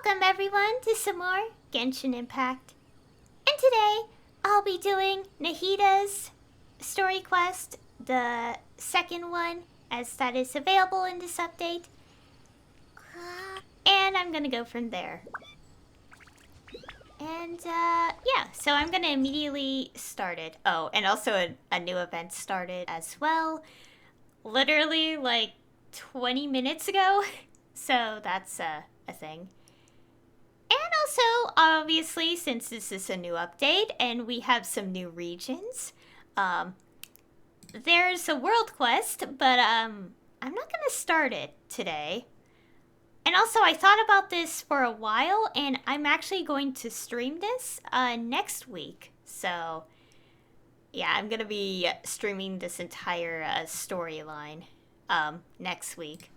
Welcome everyone to some more Genshin Impact. And today I'll be doing Nahida's story quest, the second one, as that is available in this update. And I'm gonna go from there. And yeah, so I'm gonna immediately start it. Oh, and also a new event started as well. Literally like 20 minutes ago. So that's a thing. And also, obviously, since this is a new update and we have some new regions, there's a world quest, but I'm not gonna start it today. And also, I thought about this for a while, and I'm actually going to stream this next week. So, yeah, I'm gonna be streaming this entire storyline next week.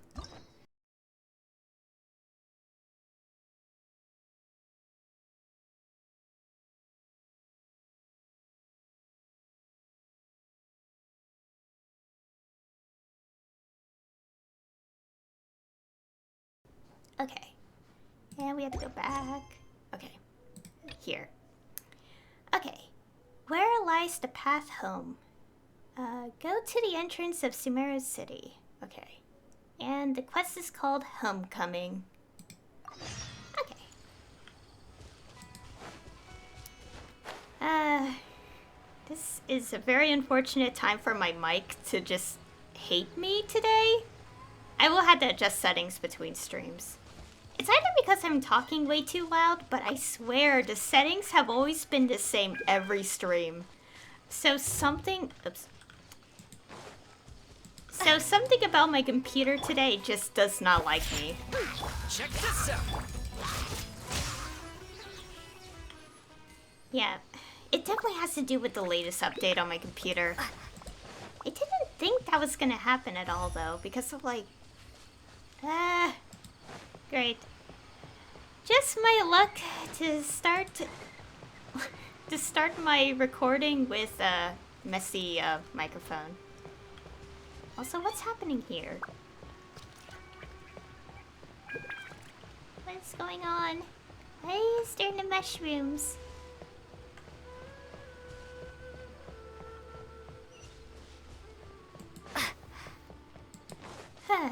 Okay. And we have to go back. Okay. Here. Okay. Where lies the path home? Go to the entrance of Sumeru City. Okay. And the quest is called Homecoming. Okay. This is a very unfortunate time for my mic to just hate me today. I will have to adjust settings between streams. It's either because I'm talking way too loud, but I swear the settings have always been the same every stream. So something... Oops. So something about my computer today just does not like me. Check this out. Yeah, it definitely has to do with the latest update on my computer. I didn't think that was gonna happen at all though, because of like... Great. Just my luck to start my recording with a messy microphone. Also, what's happening here? What's going on? Why is there no mushrooms? Huh.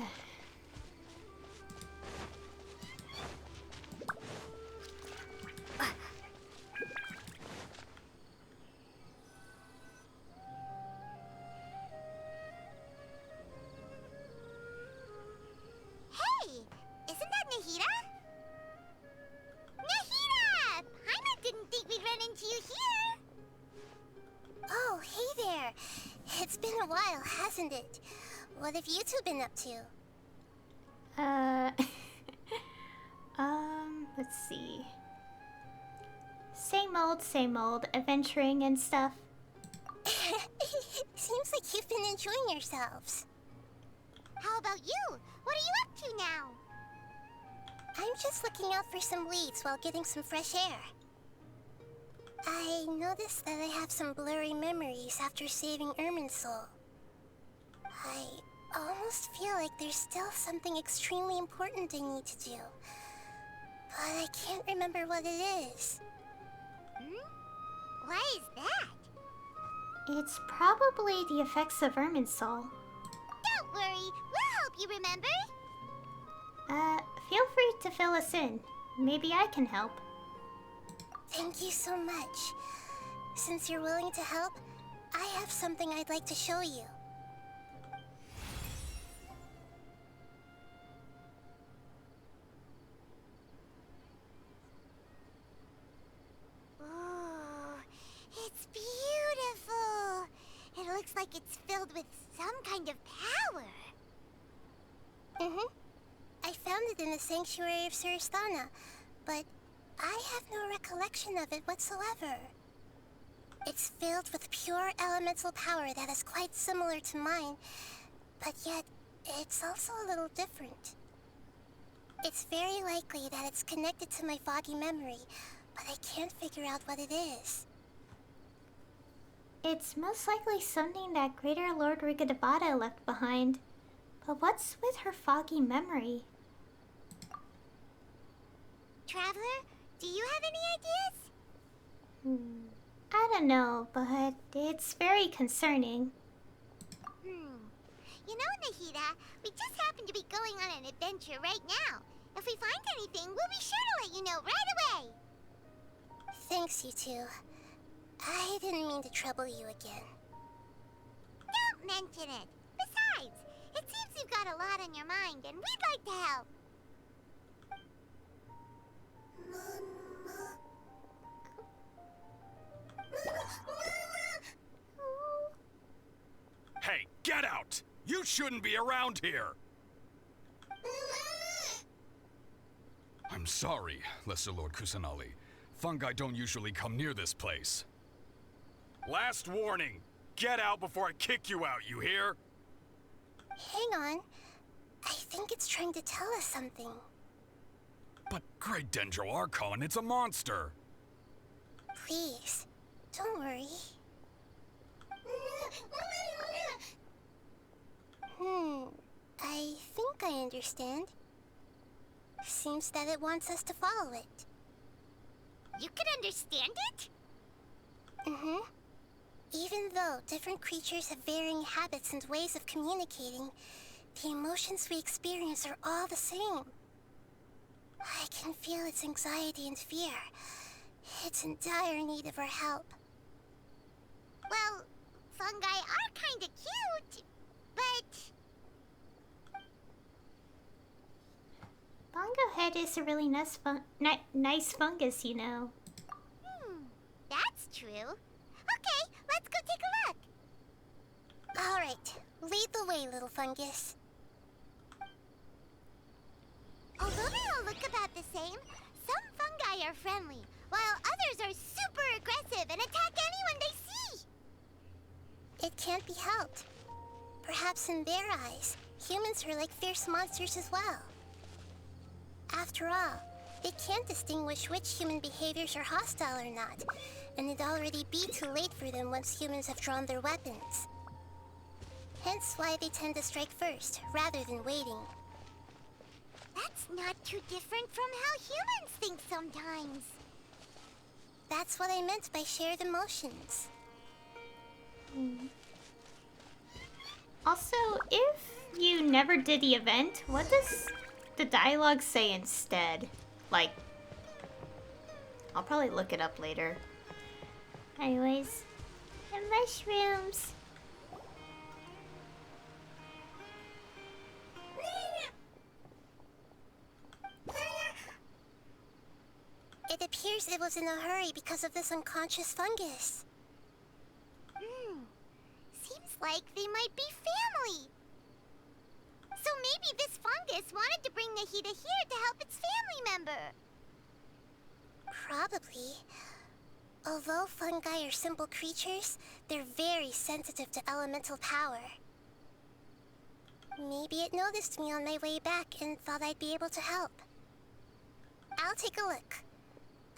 Nahida? Nahida! Paimon didn't think we'd run into you here! Oh, hey there. It's been a while, hasn't it? What have you two been up to? Let's see. Same old, adventuring and stuff. Seems like you've been enjoying yourselves. How about you? What are you up to now? I'm just looking out for some leads while getting some fresh air. I noticed that I have some blurry memories after saving Irminsul. I almost feel like there's still something extremely important I need to do. But I can't remember what it is. Why is that? It's probably the effects of Irminsul. Don't worry, we'll help you remember. Feel free to fill us in. Maybe I can help. Thank you so much. Since you're willing to help, I have something I'd like to show you. Ooh, it's beautiful. It looks like it's filled with some kind of power. I found it in the sanctuary of Suristana, but I have no recollection of it whatsoever. It's filled with pure elemental power that is quite similar to mine, but yet it's also a little different. It's very likely that it's connected to my foggy memory, but I can't figure out what it is. It's most likely something that Greater Lord Rigadabada left behind. But what's with her foggy memory? Traveler, do you have any ideas? I don't know, but it's very concerning. You know, Nahida, we just happen to be going on an adventure right now. If we find anything, we'll be sure to let you know right away. Thanks, you two. I didn't mean to trouble you again. Don't mention it. Besides, it seems you've got a lot on your mind, and we'd like to help. Hey, get out! You shouldn't be around here! I'm sorry, Lesser Lord Kusanali. Fungi don't usually come near this place. Last warning! Get out before I kick you out, you hear? Hang on. I think it's trying to tell us something. But Great Dendro Archon, it's a monster! Please, don't worry. I think I understand. Seems that it wants us to follow it. You can understand it? Even though different creatures have varying habits and ways of communicating, the emotions we experience are all the same. I can feel its anxiety and fear. It's in dire need of our help. Well, fungi are kinda cute, but... Bongo Head is a really nice fungus, you know. That's true. Okay, let's go take a look. Alright, lead the way, little fungus. Although they all look about the same, some fungi are friendly, while others are super aggressive and attack anyone they see. It can't be helped. Perhaps in their eyes, humans are like fierce monsters as well. After all, they can't distinguish which human behaviors are hostile or not, and it'd already be too late for them once humans have drawn their weapons. Hence why they tend to strike first, rather than waiting. That's not too different from how humans think sometimes. That's what I meant by shared emotions. Also, if you never did the event, what does the dialogue say instead? Like, I'll probably look it up later. Anyways, and mushrooms. It appears it was in a hurry because of this unconscious fungus. Seems like they might be family. So maybe this fungus wanted to bring Nahida here to help its family member. Probably. Although fungi are simple creatures, they're very sensitive to elemental power. Maybe it noticed me on my way back and thought I'd be able to help. I'll take a look.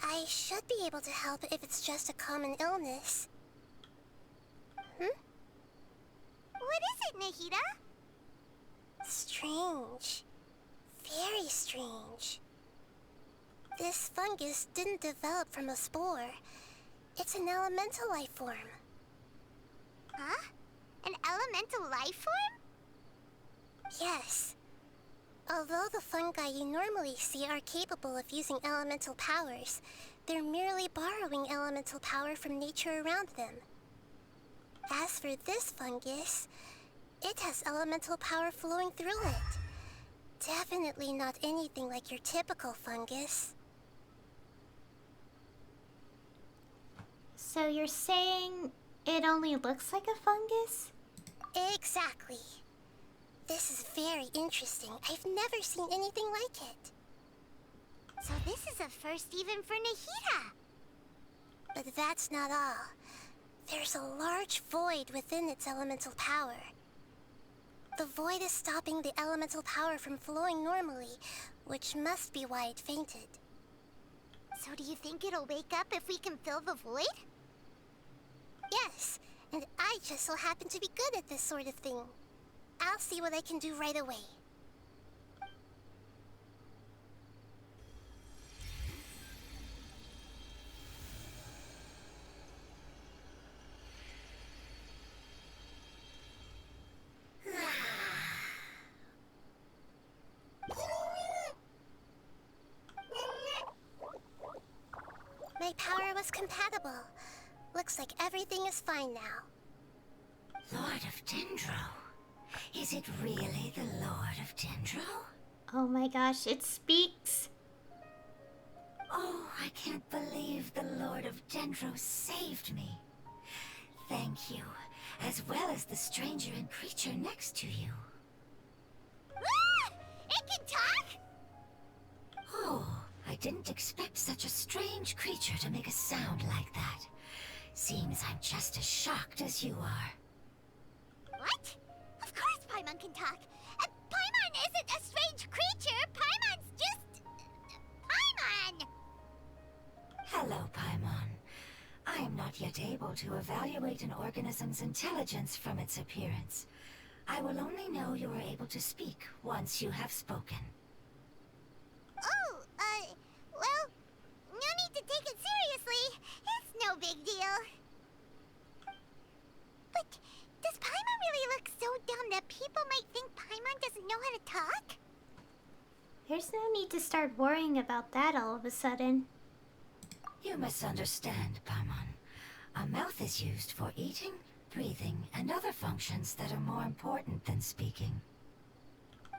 I should be able to help if it's just a common illness. What is it, Nahida? Strange. Very strange. This fungus didn't develop from a spore. It's an elemental life form. Huh? An elemental life form? Yes. Although the fungi you normally see are capable of using elemental powers, they're merely borrowing elemental power from nature around them. As for this fungus, it has elemental power flowing through it. Definitely not anything like your typical fungus. So you're saying it only looks like a fungus? Exactly. This is very interesting. I've never seen anything like it. So this is a first even for Nahida. But that's not all. There's a large void within its elemental power. The void is stopping the elemental power from flowing normally, which must be why it fainted. So do you think it'll wake up if we can fill the void? Yes, and I just so happen to be good at this sort of thing. I'll see what I can do right away. power was compatible. Looks like everything is fine now. Lord of Dendro? Is it really the Lord of Dendro? Oh my gosh, it speaks. Oh, I can't believe the Lord of Dendro saved me. Thank you, as well as the stranger and creature next to you. Ah! It can talk? Oh, I didn't expect such a strange creature to make a sound like that. Seems I'm just as shocked as you are. What? Of course Paimon can talk. Paimon isn't a strange creature. Paimon's just... Paimon! Hello, Paimon. I am not yet able to evaluate an organism's intelligence from its appearance. I will only know you are able to speak once you have spoken. Oh, well, no need to take it seriously. It's no big deal. But does Paimon really look so dumb that people might think Paimon doesn't know how to talk? There's no need to start worrying about that all of a sudden. You misunderstand, Paimon. A mouth is used for eating, breathing, and other functions that are more important than speaking.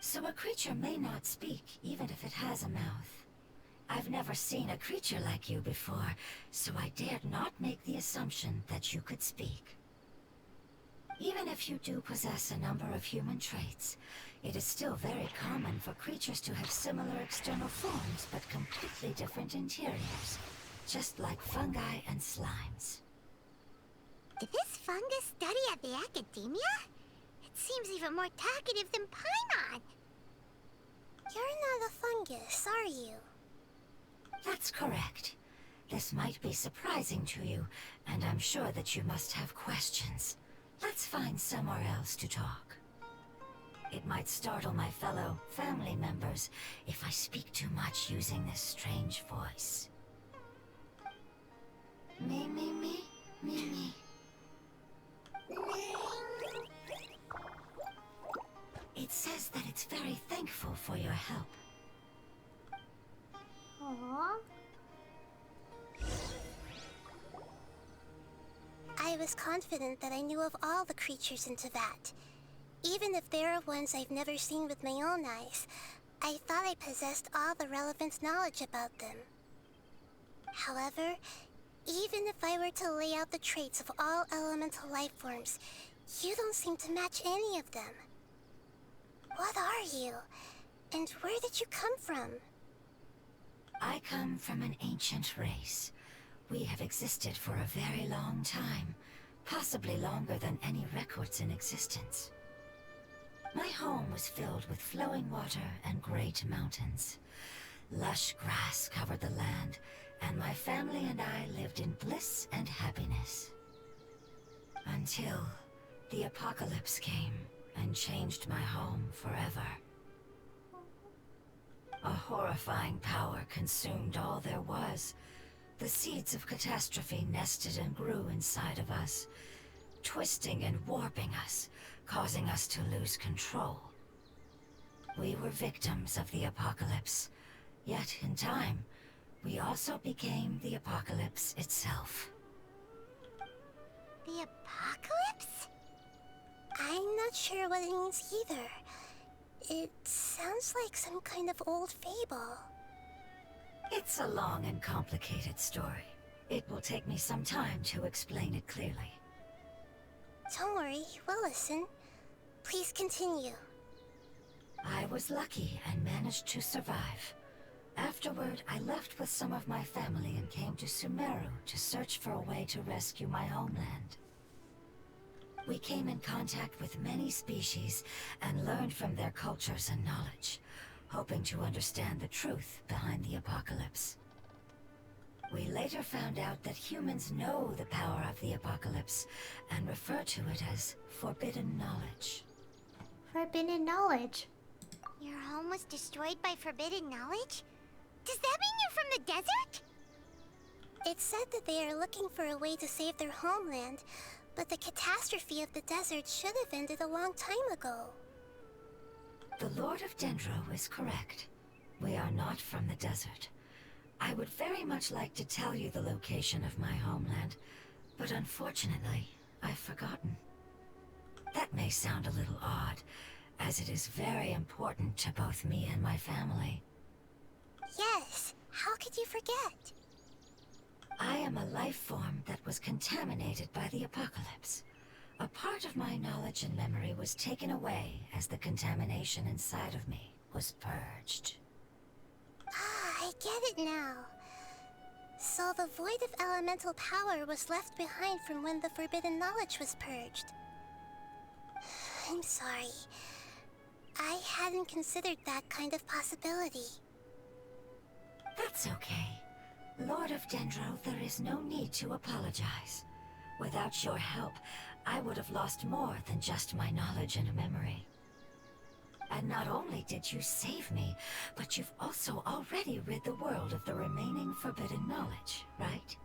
So a creature may not speak, even if it has a mouth. I've never seen a creature like you before, so I dared not make the assumption that you could speak. Even if you do possess a number of human traits, it is still very common for creatures to have similar external forms but completely different interiors, just like fungi and slimes. Did this fungus study at the academia? It seems even more talkative than Paimon. You're not a fungus, are you? That's correct. This might be surprising to you, and I'm sure that you must have questions. Let's find somewhere else to talk. It might startle my fellow family members if I speak too much using this strange voice. Me, me, me, me, me. It says that it's very thankful for your help. Aww. I was confident that I knew of all the creatures in Teyvat. Even if there are ones I've never seen with my own eyes, I thought I possessed all the relevant knowledge about them. However, even if I were to lay out the traits of all elemental life forms, you don't seem to match any of them. What are you? And where did you come from? I come from an ancient race. We have existed for a very long time, possibly longer than any records in existence. My home was filled with flowing water and great mountains. Lush grass covered the land, and my family and I lived in bliss and happiness. Until the apocalypse came and changed my home forever. A horrifying power consumed all there was. The seeds of catastrophe nested and grew inside of us, twisting and warping us, causing us to lose control. We were victims of the apocalypse, yet in time, we also became the apocalypse itself. The apocalypse? I'm not sure what it means either. It sounds like some kind of old fable. It's a long and complicated story. It will take me some time to explain it clearly. Don't worry, we'll listen. Please continue. I was lucky and managed to survive. Afterward, I left with some of my family and came to Sumeru to search for a way to rescue my homeland. We came in contact with many species and learned from their cultures and knowledge, hoping to understand the truth behind the apocalypse. We later found out that humans know the power of the apocalypse and refer to it as forbidden knowledge. Forbidden knowledge. Your home was destroyed by forbidden knowledge? Does that mean you're from the desert? It said that they are looking for a way to save their homeland, but the catastrophe of the desert should have ended a long time ago. The Lord of Dendro is correct. We are not from the desert. I would very much like to tell you the location of my homeland, but unfortunately, I've forgotten. That may sound a little odd, as it is very important to both me and my family. Yes, how could you forget? I am a life form that was contaminated by the apocalypse. A part of my knowledge and memory was taken away as the contamination inside of me was purged. Ah, I get it now. So the void of elemental power was left behind from when the forbidden knowledge was purged. I'm sorry. I hadn't considered that kind of possibility. That's okay. Lord of Dendro, there is no need to apologize. Without your help, I would have lost more than just my knowledge and memory. And not only did you save me, but you've also already rid the world of the remaining forbidden knowledge, right?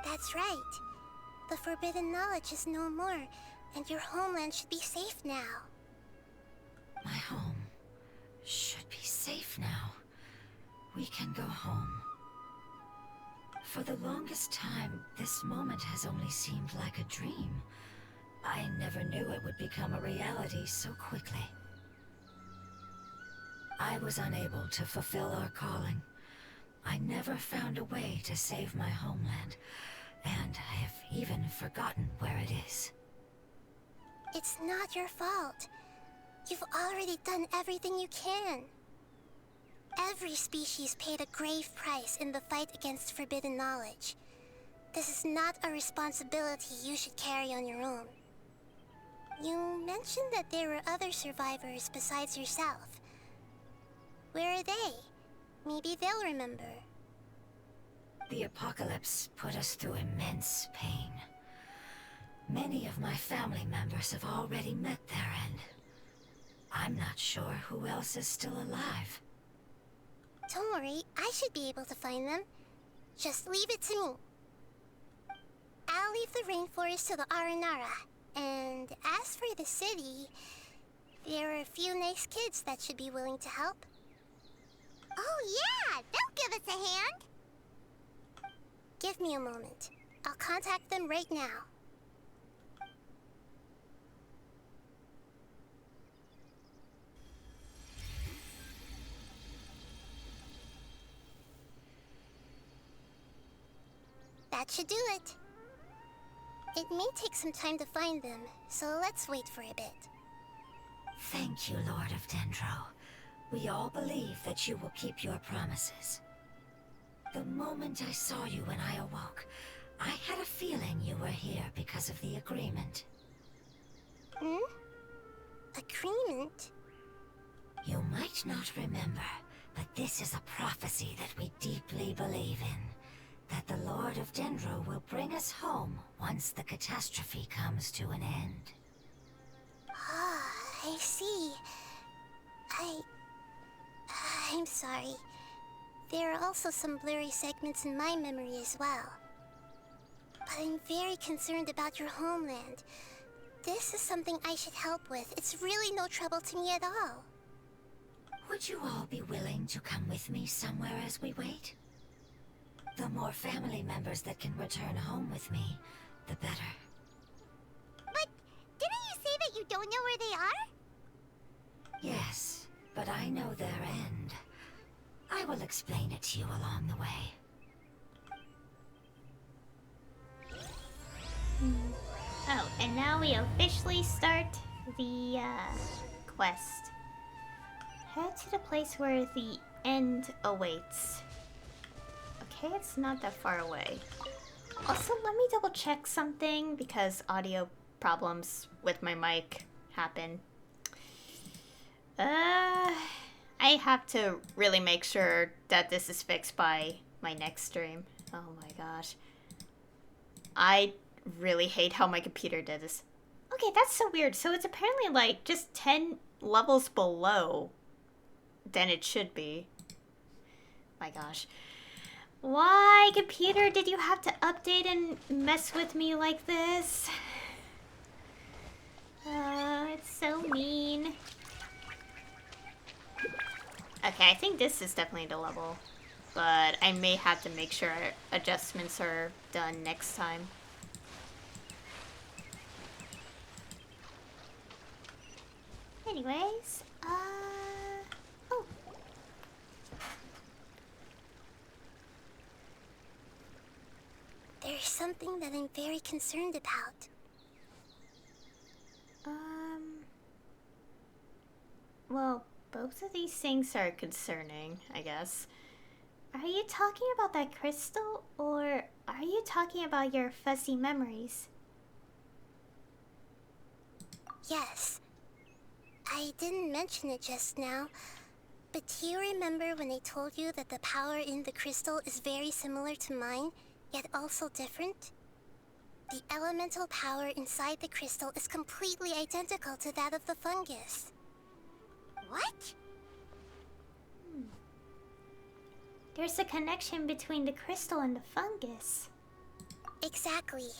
That's right. The forbidden knowledge is no more, and your homeland should be safe now. My home should be safe now. We can go home. For the longest time, this moment has only seemed like a dream. I never knew it would become a reality so quickly. I was unable to fulfill our calling. I never found a way to save my homeland, and I have even forgotten where it is. It's not your fault. You've already done everything you can. Every species paid a grave price in the fight against forbidden knowledge. This is not a responsibility you should carry on your own. You mentioned that there were other survivors besides yourself. Where are they? Maybe they'll remember. The apocalypse put us through immense pain. Many of my family members have already met their end. I'm not sure who else is still alive. Don't worry, I should be able to find them. Just leave it to me. I'll leave the rainforest to the Aranara. And as for the city, there are a few nice kids that should be willing to help. Oh yeah, they'll give us a hand. Give me a moment. I'll contact them right now. That should do it. It may take some time to find them, so let's wait for a bit. Thank you, Lord of Dendro. We all believe that you will keep your promises. The moment I saw you when I awoke, I had a feeling you were here because of the agreement. Hmm? Agreement? You might not remember, but this is a prophecy that we deeply believe in. That the Lord of Dendro will bring us home once the catastrophe comes to an end. Ah, I see. I'm sorry. There are also some blurry segments in my memory as well. But I'm very concerned about your homeland. This is something I should help with. It's really no trouble to me at all. Would you all be willing to come with me somewhere as we wait? The more family members that can return home with me, the better. But didn't you say that you don't know where they are? Yes, but I know their end. I will explain it to you along the way. Oh, and now we officially start the quest. Head to the place where the end awaits. Okay, it's not that far away. Also, let me double check something because audio problems with my mic happen. I have to really make sure that this is fixed by my next stream. Oh my gosh. I really hate how my computer did this. Okay, that's so weird. So it's apparently like just 10 levels below than it should be. My gosh. Why, computer, did you have to update and mess with me like this? It's so mean. Okay, I think this is definitely the level. but I may have to make sure adjustments are done next time. Anyways, oh. There's something that I'm very concerned about. Well, both of these things are concerning, I guess. Are you talking about that crystal, or are you talking about your fuzzy memories? Yes. I didn't mention it just now, but do you remember when I told you that the power in the crystal is very similar to mine, yet also different? The elemental power inside the crystal is completely identical to that of the fungus. What? There's a connection between the crystal and the fungus. Exactly.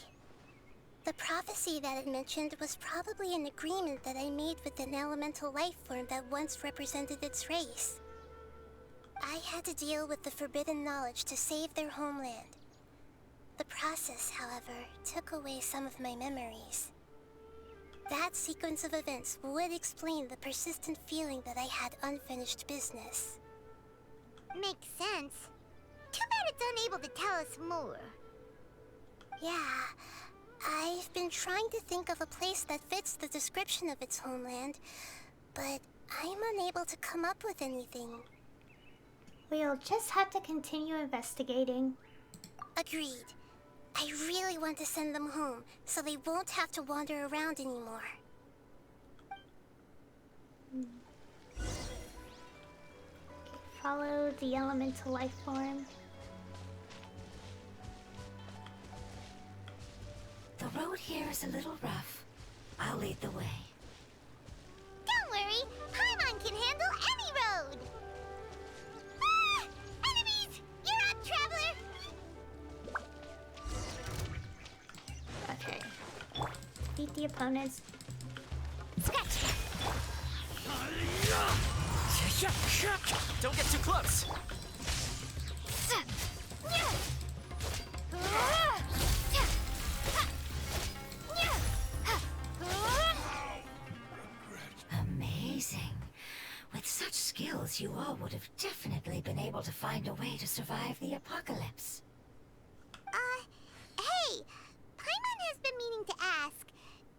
The prophecy that it mentioned was probably an agreement that I made with an elemental life form that once represented its race. I had to deal with the forbidden knowledge to save their homeland. The process, however, took away some of my memories. That sequence of events would explain the persistent feeling that I had unfinished business. Makes sense. Too bad it's unable to tell us more. Yeah, I've been trying to think of a place that fits the description of its homeland, but I'm unable to come up with anything. We'll just have to continue investigating. Agreed. I really want to send them home, so they won't have to wander around anymore. Follow the elemental life form. The road here is a little rough. I'll lead the way. Don't worry, Paimon can handle any road! Ah! Enemies! You're up, traveler! Okay. Beat the opponents. Scratch that! Don't get too close. Amazing. With such skills, you all would have definitely been able to find a way to survive the apocalypse. Hey! Paimon has been meaning to ask.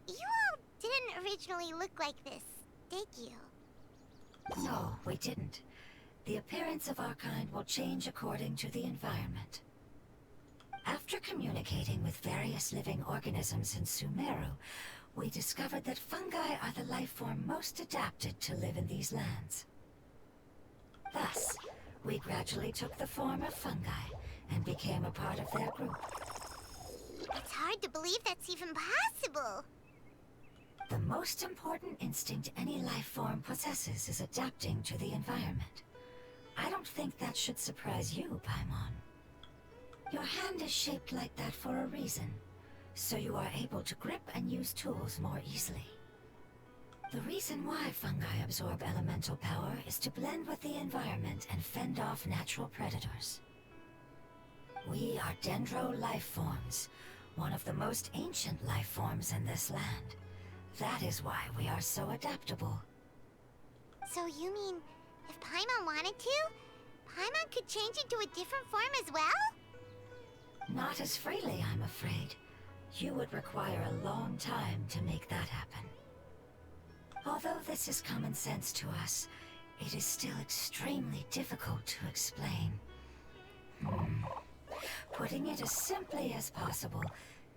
You all didn't originally look like this, did you? No, we didn't. The appearance of our kind will change according to the environment. After communicating with various living organisms in Sumeru, we discovered that fungi are the life form most adapted to live in these lands. Thus, we gradually took the form of fungi and became a part of their group. It's hard to believe that's even possible. The most important instinct any life form possesses is adapting to the environment. I don't think that should surprise you, Paimon. Your hand is shaped like that for a reason, so you are able to grip and use tools more easily. The reason why fungi absorb elemental power is to blend with the environment and fend off natural predators. We are dendro life forms, one of the most ancient life forms in this land. That is why we are so adaptable. So you mean, if Paimon wanted to, Paimon could change into a different form as well? Not as freely, I'm afraid. You would require a long time to make that happen. Although this is common sense to us, it is still extremely difficult to explain. Putting it as simply as possible,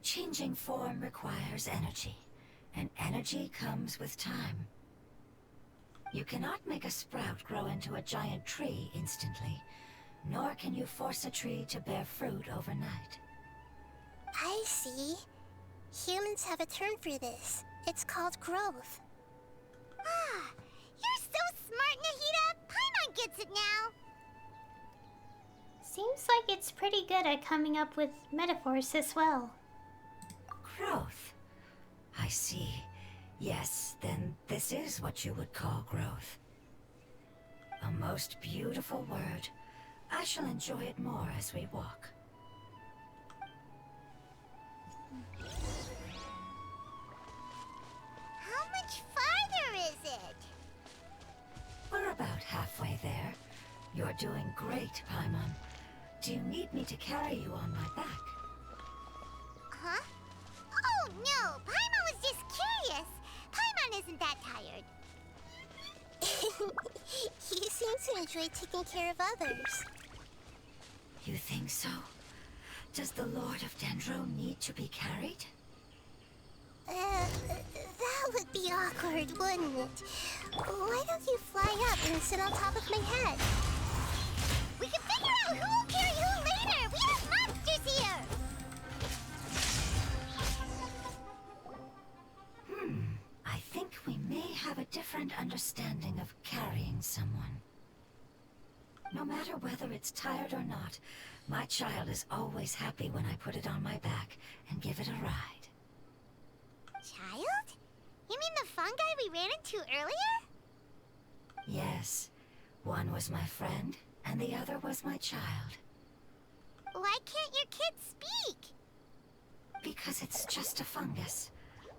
changing form requires energy, and energy comes with time. You cannot make a sprout grow into a giant tree instantly, nor can you force a tree to bear fruit overnight. I see. Humans have a term for this. It's called growth. Ah, you're so smart, Nahida! Paimon gets it now! Seems like it's pretty good at coming up with metaphors as well. Growth. I see. Yes, then this is what you would call growth. A most beautiful word. I shall enjoy it more as we walk. How much farther is it? We're about halfway there. You're doing great, Paimon. Do you need me to carry you on my back? Huh? Oh no, Paimon was just curious. Paimon isn't that tired. You seem to enjoy taking care of others. You think so? Does the Lord of Dendro need to be carried? That would be awkward, wouldn't it? Why don't you fly up and sit on top of my head? We can figure out who will carry who later. We have monsters here. I think we may have a different understanding of carrying someone. No matter whether it's tired or not, my child is always happy when I put it on my back and give it a ride. Child? You mean the fungi we ran into earlier? Yes, one was my friend, and the other was my child. Why can't your kid speak? Because it's just a fungus.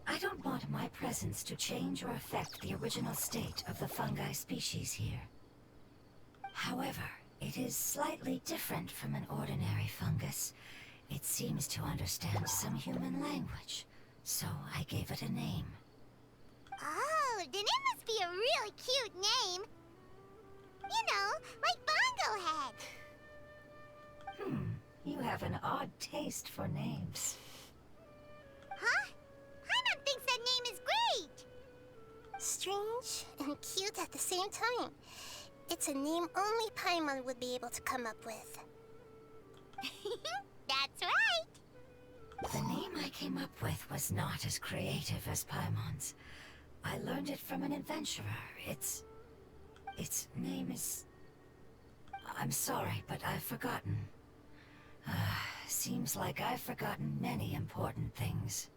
I don't want my presence to change or affect the original state of the fungi species here. However, it is slightly different from an ordinary fungus. It seems to understand some human language, so I gave it a name. Oh, then it must be a really cute name. You know, like Bongo Head. You have an odd taste for names. Huh? Paimon thinks that name is great. Strange and cute at the same time. It's a name only Paimon would be able to come up with. That's right. The name I came up with was not as creative as Paimon's. I learned it from an adventurer. Its name is... I'm sorry, but I've forgotten. Seems like I've forgotten many important things.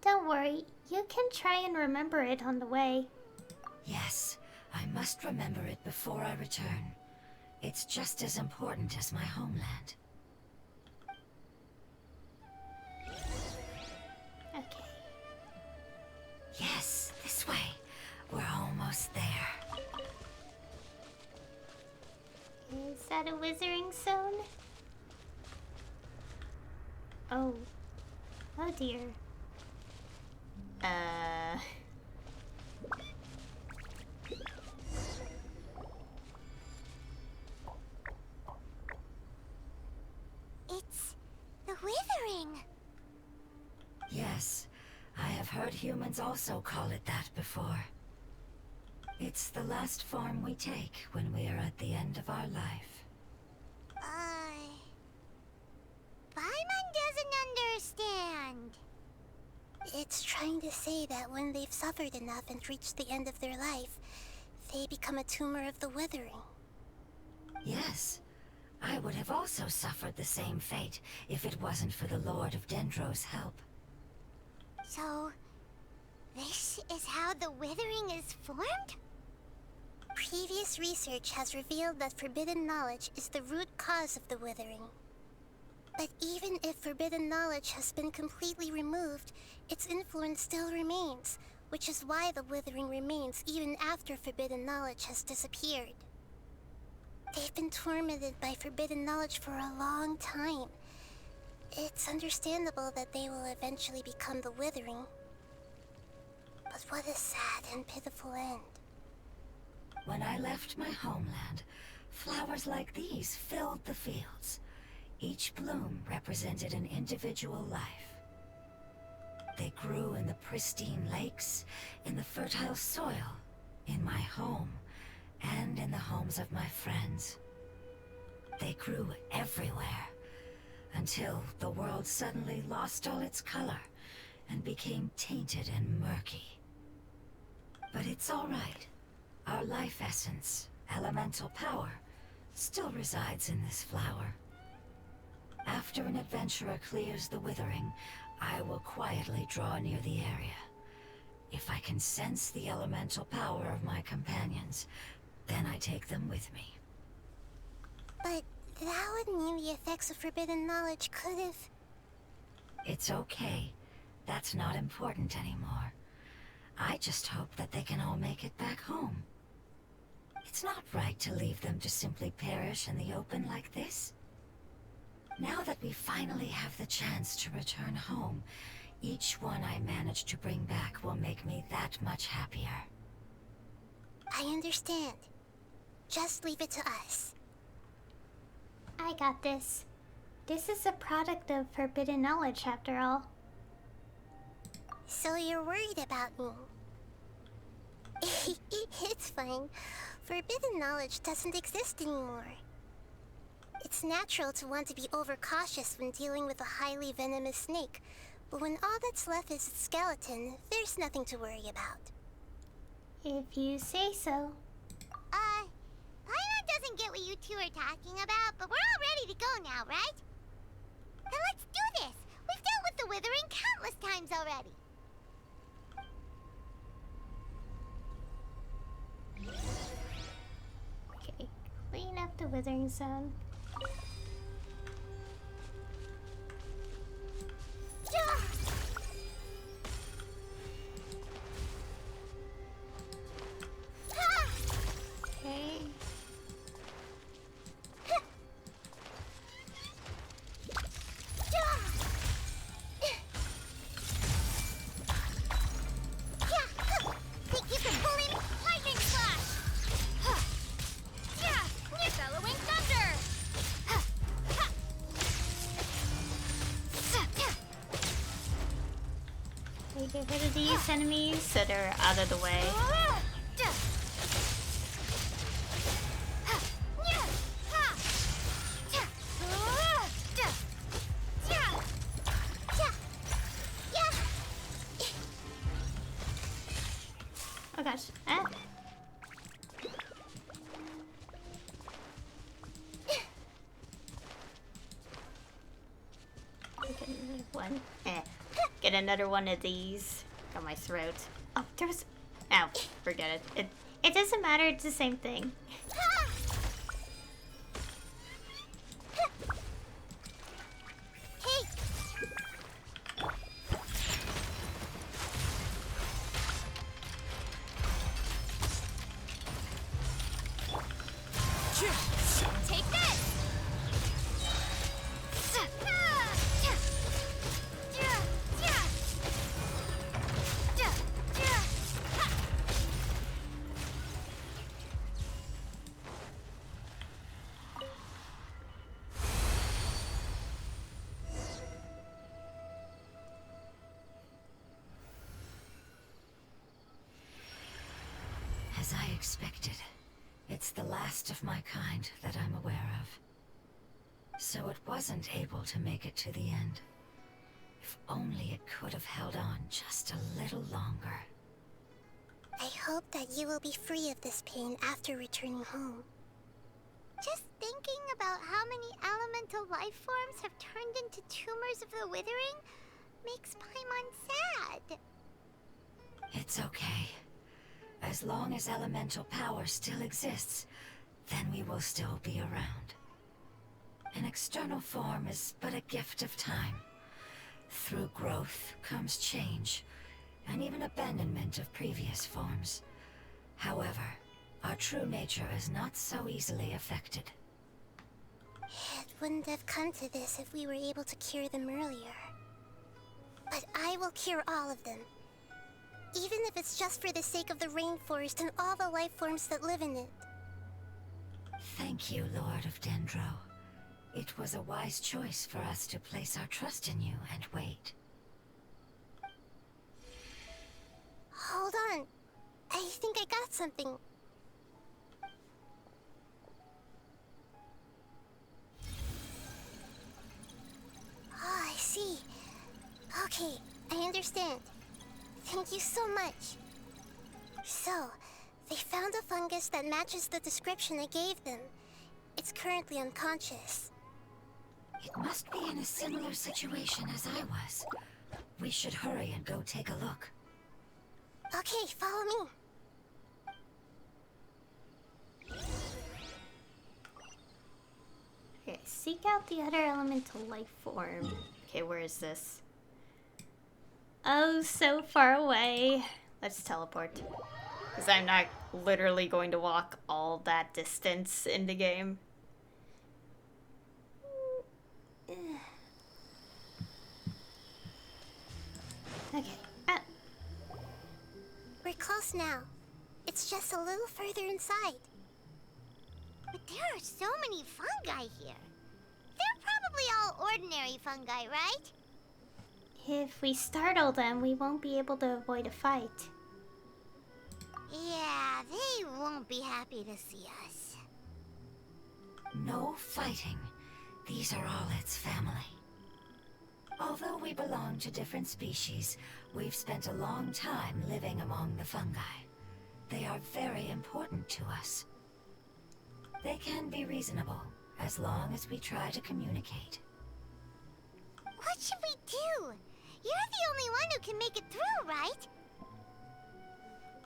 Don't worry, you can try and remember it on the way. Yes, I must remember it before I return. It's just as important as my homeland. Okay. Yes, this way. We're almost there. Is that a wizarding zone? Oh. Oh dear. It's the withering. Yes, I have heard humans also call it that before. It's the last form we take when we are at the end of our life. Paimon doesn't understand. It's trying to say that when they've suffered enough and reached the end of their life, they become a tumor of the withering. Yes, I would have also suffered the same fate if it wasn't for the Lord of Dendro's help. So, this is how the withering is formed? Previous research has revealed that forbidden knowledge is the root cause of the withering. But even if forbidden knowledge has been completely removed, its influence still remains, which is why the withering remains even after forbidden knowledge has disappeared. They've been tormented by forbidden knowledge for a long time. It's understandable that they will eventually become the withering. But what a sad and pitiful end. When I left my homeland, flowers like these filled the fields. Each bloom represented an individual life. They grew in the pristine lakes, in the fertile soil, in my home, and in the homes of my friends. They grew everywhere, until the world suddenly lost all its color and became tainted and murky. But it's all right. Our life essence, elemental power, still resides in this flower. After an adventurer clears the withering, I will quietly draw near the area. If I can sense the elemental power of my companions, then I take them with me. that would mean the effects of forbidden knowledge could have... It's okay. That's not important anymore. I just hope that they can all make it back home. It's not right to leave them to simply perish in the open like this. Now that we finally have the chance to return home, each one I manage to bring back will make me that much happier. I understand. Just leave it to us. I got this. This is a product of forbidden knowledge, after all. So you're worried about me? It's fine. Forbidden knowledge doesn't exist anymore. It's natural to want to be overcautious when dealing with a highly venomous snake, but when all that's left is its skeleton, there's nothing to worry about. If you say so. Paimon doesn't get what you two are talking about, but we're all ready to go now, right? Then let's do this! We've dealt with the Withering countless times already! Okay, clean up the withering zone. Okay. Think you can bully me? Lightning slash! Bellowing thunder! Okay, get rid of these enemies so they're out of the way. Oh gosh. Ah. Get another one. Get another one of these. Got my throat. Oh, there was... Ow, forget it. It doesn't matter, it's the same thing. Hey! Take this! As I expected, it's the last of my kind that I'm aware of. So it wasn't able to make it to the end. If only it could have held on just a little longer. I hope that you will be free of this pain after returning home. Just thinking about how many elemental life forms have turned into tumors of the Withering makes Paimon sad. It's okay. As long as elemental power still exists, then we will still be around. An external form is but a gift of time. Through growth comes change, and even abandonment of previous forms. However, our true nature is not so easily affected. It wouldn't have come to this if we were able to cure them earlier. But I will cure all of them. Even if it's just for the sake of the rainforest and all the life forms that live in it. Thank you, Lord of Dendro. It was a wise choice for us to place our trust in you and wait. Hold on. I think I got something. Oh, I see. Okay, I understand. Thank you so much. So, they found a fungus that matches the description I gave them. It's currently unconscious. It must be in a similar situation as I was. We should hurry and go take a look. Okay, follow me. Okay, Seek out the other elemental life form. Okay, where is this? Oh, so far away. Let's teleport. Because I'm not literally going to walk all that distance in the game. Okay. We're close now. It's just a little further inside. But there are so many fungi here. They're probably all ordinary fungi, right? If we startle them, we won't be able to avoid a fight. Yeah, they won't be happy to see us. No fighting. These are all its family. Although we belong to different species, we've spent a long time living among the fungi. They are very important to us. They can be reasonable, as long as we try to communicate. What should we do? You're the only one who can make it through, right?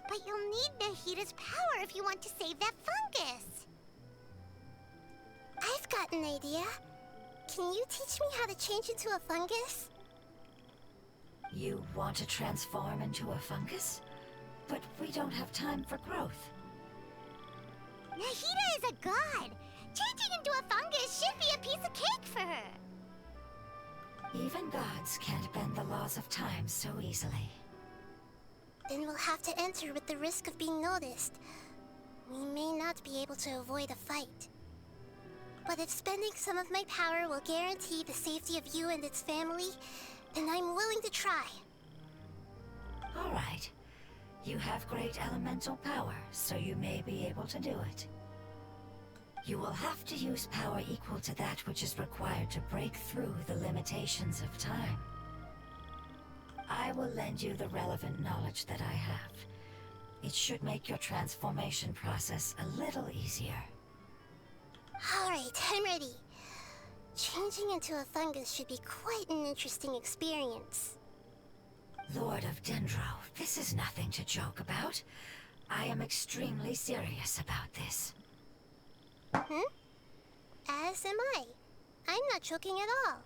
But you'll need Nahida's power if you want to save that fungus. I've got an idea. Can you teach me how to change into a fungus? You want to transform into a fungus? But we don't have time for growth. Nahida is a god. Changing into a fungus should be a piece of cake for her. Even gods can't bend the laws of time so easily. Then we'll have to enter with the risk of being noticed. We may not be able to avoid a fight. But if spending some of my power will guarantee the safety of you and its family, then I'm willing to try. All right. You have great elemental power, so you may be able to do it. You will have to use power equal to that which is required to break through the limitations of time. I will lend you the relevant knowledge that I have. It should make your transformation process a little easier. Alright, I'm ready. Changing into a fungus should be quite an interesting experience. Lord of Dendro, this is nothing to joke about. I am extremely serious about this. As am I. I'm not joking at all.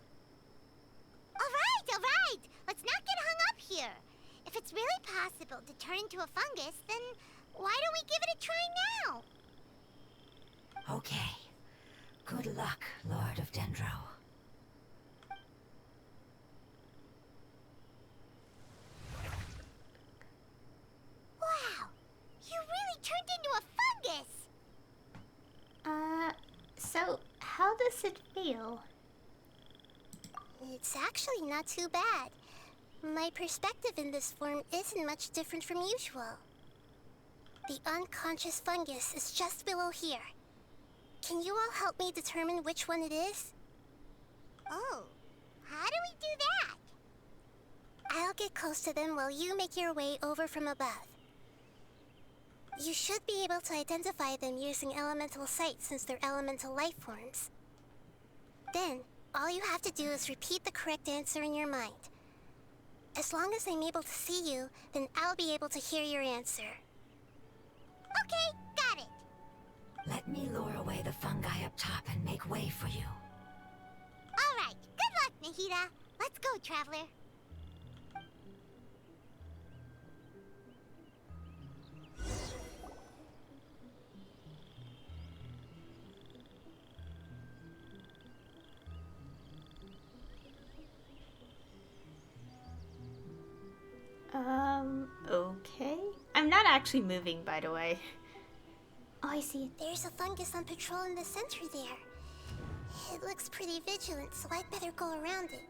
Alright! Let's not get hung up here. If it's really possible to turn into a fungus, then why don't we give it a try now? Okay. Good luck, Lord of Dendro. Wow! You really turned into a fungus! So how does it feel? It's actually not too bad. My perspective in this form isn't much different from usual. The unconscious fungus is just below here. Can you all help me determine which one it is? Oh, how do we do that? I'll get close to them while you make your way over from above. You should be able to identify them using elemental sight since they're elemental life forms. Then, all you have to do is repeat the correct answer in your mind. As long as I'm able to see you, then I'll be able to hear your answer. Okay, got it. Let me lure away the fungi up top and make way for you. Alright, good luck, Nahida. Let's go, Traveler. Okay. I'm not actually moving, by the way. Oh, I see it. There's a fungus on patrol in the center there. It looks pretty vigilant, so I'd better go around it.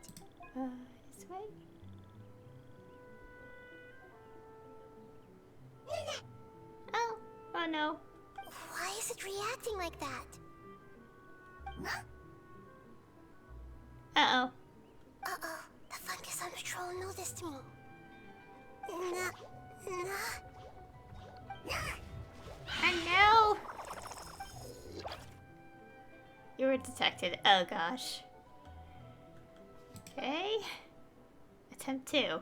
This way? Oh no. Why is it reacting like that? Uh-oh. Uh-oh, the fungus on patrol noticed me. Oh no! You were detected. Oh gosh. Okay. Attempt 2.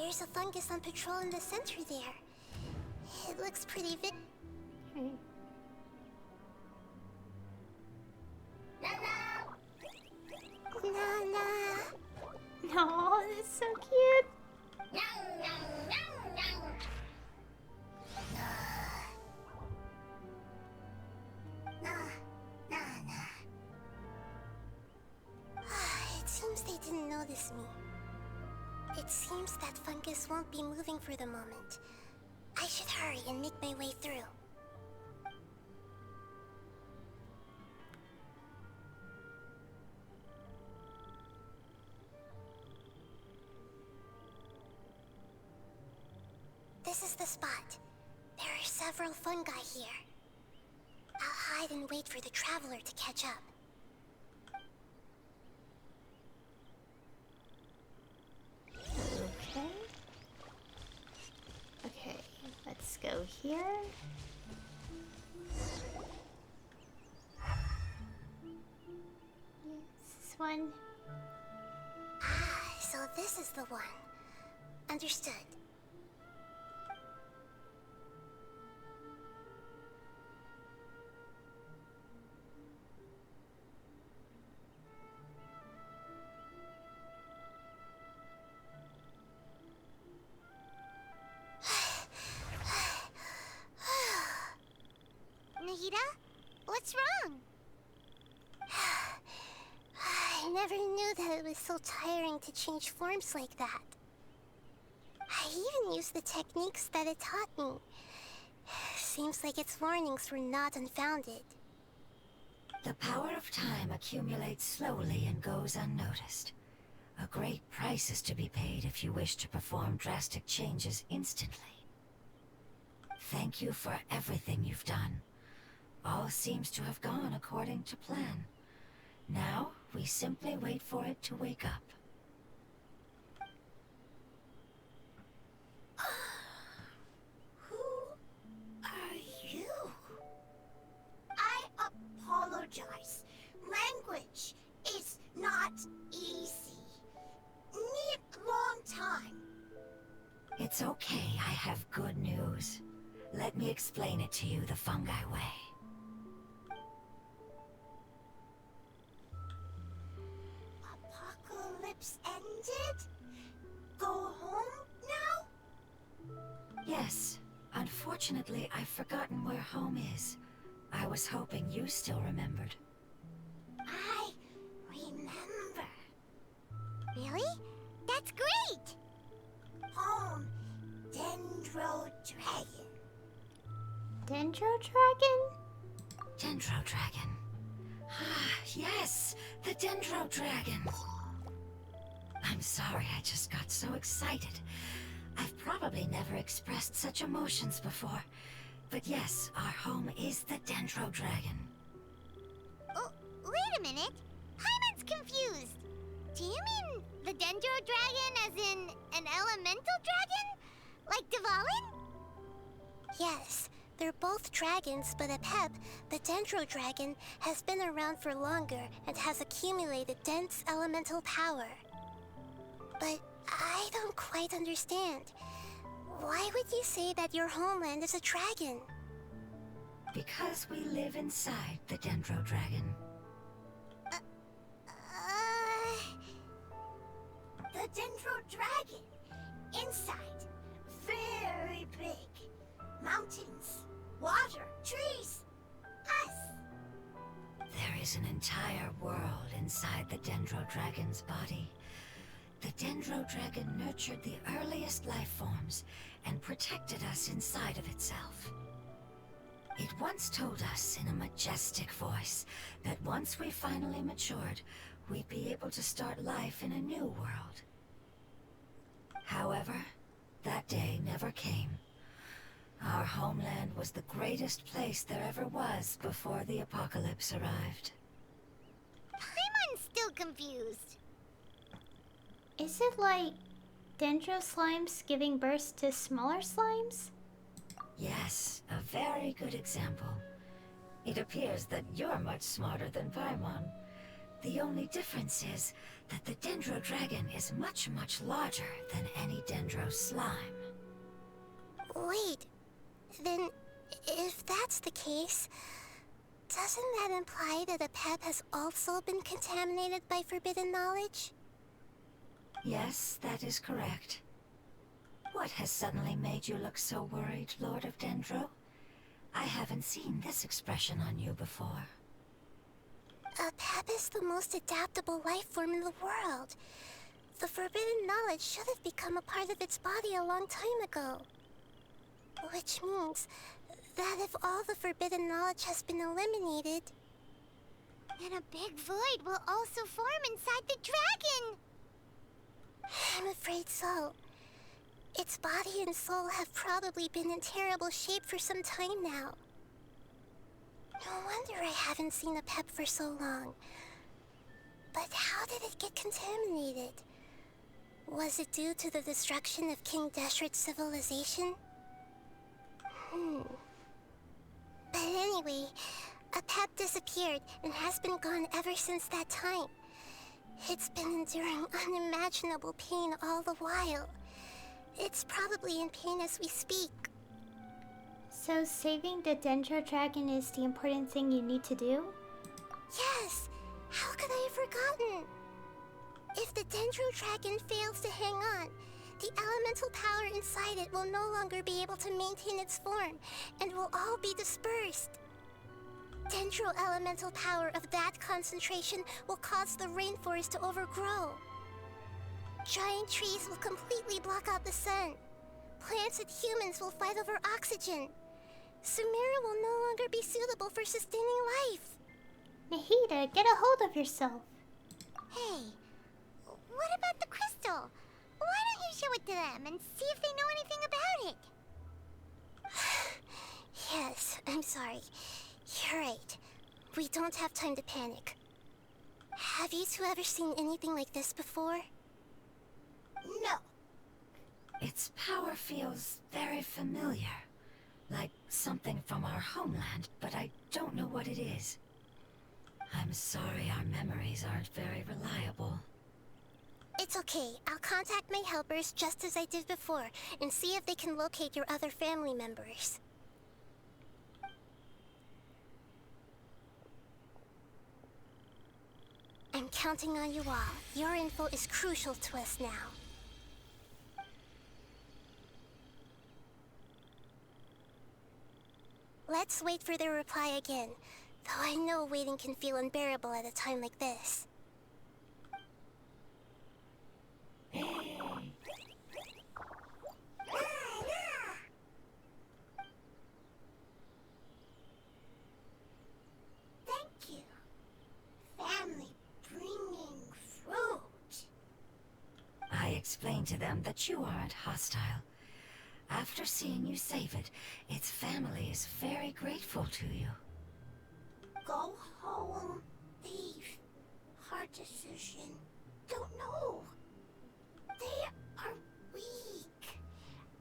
There's a fungus on patrol in the center there. It looks pretty Okay. Nana. Oh, that's so cute. It seems they didn't notice me. It seems that fungus won't be moving for the moment. I should hurry and make my way through. This is the spot. There are several fungi here. I'll hide and wait for the traveler to catch up. Okay. Okay, let's go here. Yes, this one. Ah, so this is the one. Understood. Nahida? What's wrong? I never knew that it was so tiring to change forms like that. I even used the techniques that it taught me. Seems like its warnings were not unfounded. The power of time accumulates slowly and goes unnoticed. A great price is to be paid if you wish to perform drastic changes instantly. Thank you for everything you've done. All seems to have gone according to plan. Now, we simply wait for it to wake up. Who are you? I apologize. Language is not easy. Need long time. It's okay, I have good news. Let me explain it to you the fungi way. Apocalypse ended? Go home now? Yes, unfortunately, I've forgotten where home is. I was hoping you still remembered. I remember. Really? That's great! Home, Dendro Dragon. Dendro Dragon? Dendro Dragon. Ah, yes, the Dendro Dragon. I'm sorry, I just got so excited. I've probably never expressed such emotions before. But yes, our home is the Dendro Dragon. Oh, wait a minute. Hyman's confused. Do you mean the Dendro Dragon as in an elemental dragon? Like Dvalin? Yes, they're both dragons, but Apep, the Dendro Dragon, has been around for longer and has accumulated dense elemental power. But I don't quite understand. Why would you say that your homeland is a dragon? Because we live inside the Dendro Dragon. The Dendro Dragon. Inside. Very big. Mountains. Water. Trees. Us. There is an entire world inside the Dendro Dragon's body. The Dendro Dragon nurtured the earliest life forms and protected us inside of itself. It once told us in a majestic voice that once we finally matured, we'd be able to start life in a new world. However, that day never came. Our homeland was the greatest place there ever was before the apocalypse arrived. Paimon's still confused. Is it like Dendro slimes giving birth to smaller slimes? Yes, a very good example. It appears that you're much smarter than Paimon. The only difference is that the Dendro Dragon is much, much larger than any Dendro slime. Wait, then if that's the case, doesn't that imply that Apep has also been contaminated by forbidden knowledge? Yes, that is correct. What has suddenly made you look so worried, Lord of Dendro? I haven't seen this expression on you before. Apep is the most adaptable life form in the world. The forbidden knowledge should have become a part of its body a long time ago. Which means that if all the forbidden knowledge has been eliminated, then a big void will also form inside the dragon! I'm afraid so. Its body and soul have probably been in terrible shape for some time now. No wonder I haven't seen Apep for so long. But how did it get contaminated? Was it due to the destruction of King Deshret's civilization? But anyway, Apep disappeared and has been gone ever since that time. It's been enduring unimaginable pain all the while. It's probably in pain as we speak. So saving the Dendro Dragon is the important thing you need to do? Yes! How could I have forgotten? If the Dendro Dragon fails to hang on, the elemental power inside it will no longer be able to maintain its form, and will all be dispersed. Dendro elemental power of that concentration will cause the rainforest to overgrow. Giant trees will completely block out the sun. Plants and humans will fight over oxygen. Sumeru will no longer be suitable for sustaining life. Nahida, get a hold of yourself. Hey, what about the crystal? Why don't you show it to them and see if they know anything about it? Yes, I'm sorry. You're right. We don't have time to panic. Have you two ever seen anything like this before? No. Its power feels very familiar. Like something from our homeland, but I don't know what it is. I'm sorry our memories aren't very reliable. It's okay. I'll contact my helpers just as I did before and see if they can locate your other family members. I'm counting on you all. Your info is crucial to us now. Let's wait for their reply again, though I know waiting can feel unbearable at a time like this. Thank you. Family bringing fruit. I explained to them that you aren't hostile. After seeing you save it, its family is very grateful to you. Go home. Leave. Hard decision. Don't know. They are weak.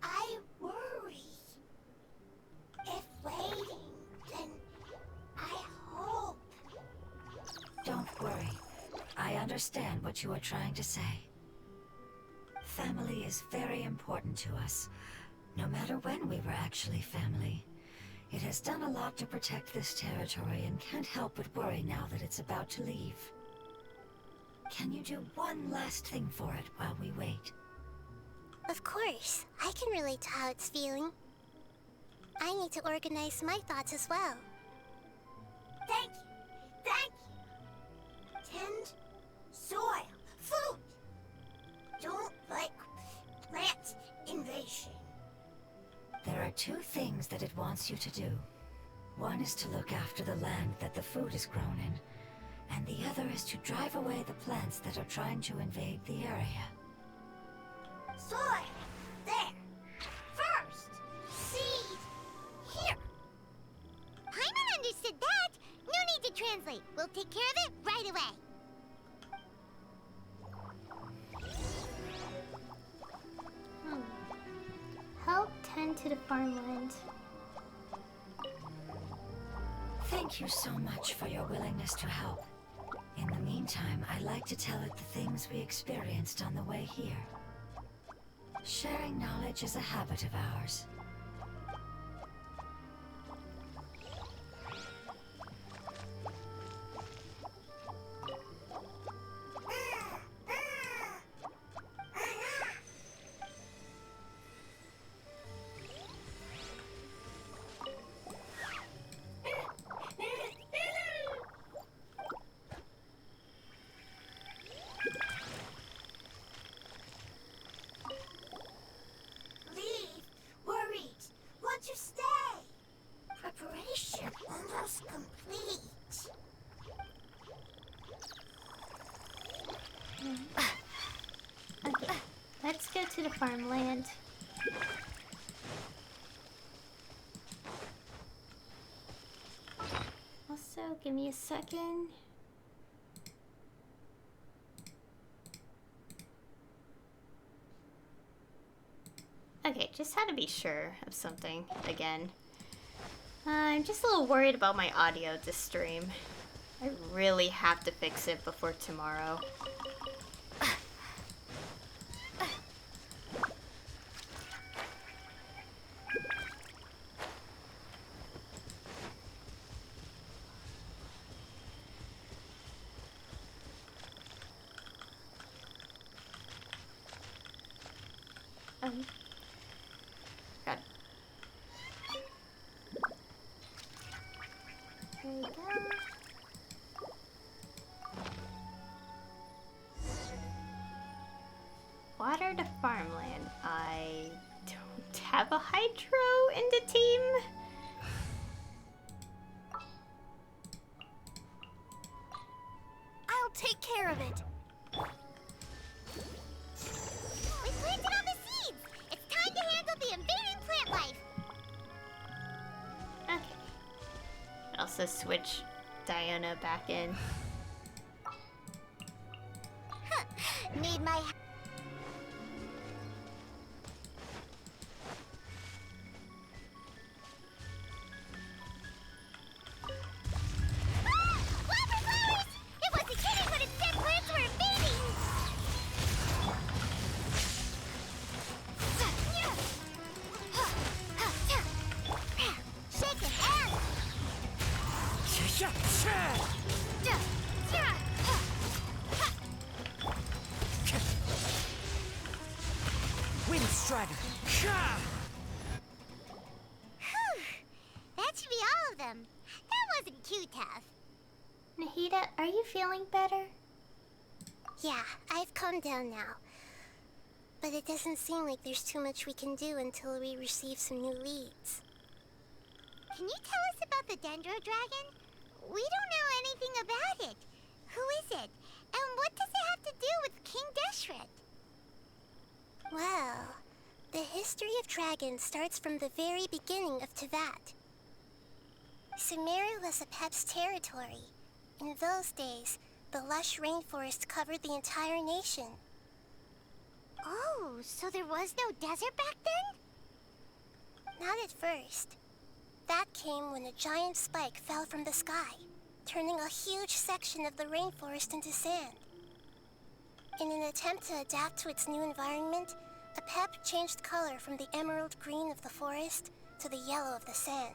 I worry. If waiting, then I hope. Don't worry. I understand what you are trying to say. Family is very important to us. No matter when we were actually family. It has done a lot to protect this territory and can't help but worry now that it's about to leave. Can you do one last thing for it while we wait? Of course, I can relate to how it's feeling. I need to organize my thoughts as well. Thank you. Thank you. Tend soil. Food. Don't like plant invasion. There are two things that it wants you to do. One is to look after the land that the food is grown in, and the other is to drive away the plants that are trying to invade the area. Soil. There. First. Seed. Here. Paimon understood that. No need to translate. We'll take care of it right away. Help tend to the farmland. Thank you so much for your willingness to help. In the meantime, meantime, I'd like to tell it the things we experienced on the way here. Sharing knowledge is a habit of ours. Leave. Worried. Want to stay. Preparation almost complete. Okay, let's go to the farmland. Also, give me a second. Okay, just had to be sure of something again. I'm just a little worried about my audio this stream. I really have to fix it before tomorrow. God. There we go. Water to farmland. I don't have a hydro in the team. I'll take care of it. We planted all the seeds. It's time to handle the invading plant life. Okay. Also switch Diana back in. Need my... Ah! Wildflowers! It wasn't kidding when its dead plants were invading! Shake it out! Wind Strider! Whew. That should be all of them. That wasn't too tough. Nahida, are you feeling better? Yeah, I've calmed down now. But it doesn't seem like there's too much we can do until we receive some new leads. Can you tell us about the Dendro Dragon? We don't know anything about it. Who is it? And what does it have to do with King Deshret? Well, the history of dragons starts from the very beginning of Tevat. Sumeru was Apep's territory. In those days, the lush rainforest covered the entire nation. Oh, so there was no desert back then? Not at first. That came when a giant spike fell from the sky, turning a huge section of the rainforest into sand. In an attempt to adapt to its new environment, Apep changed color from the emerald green of the forest to the yellow of the sand.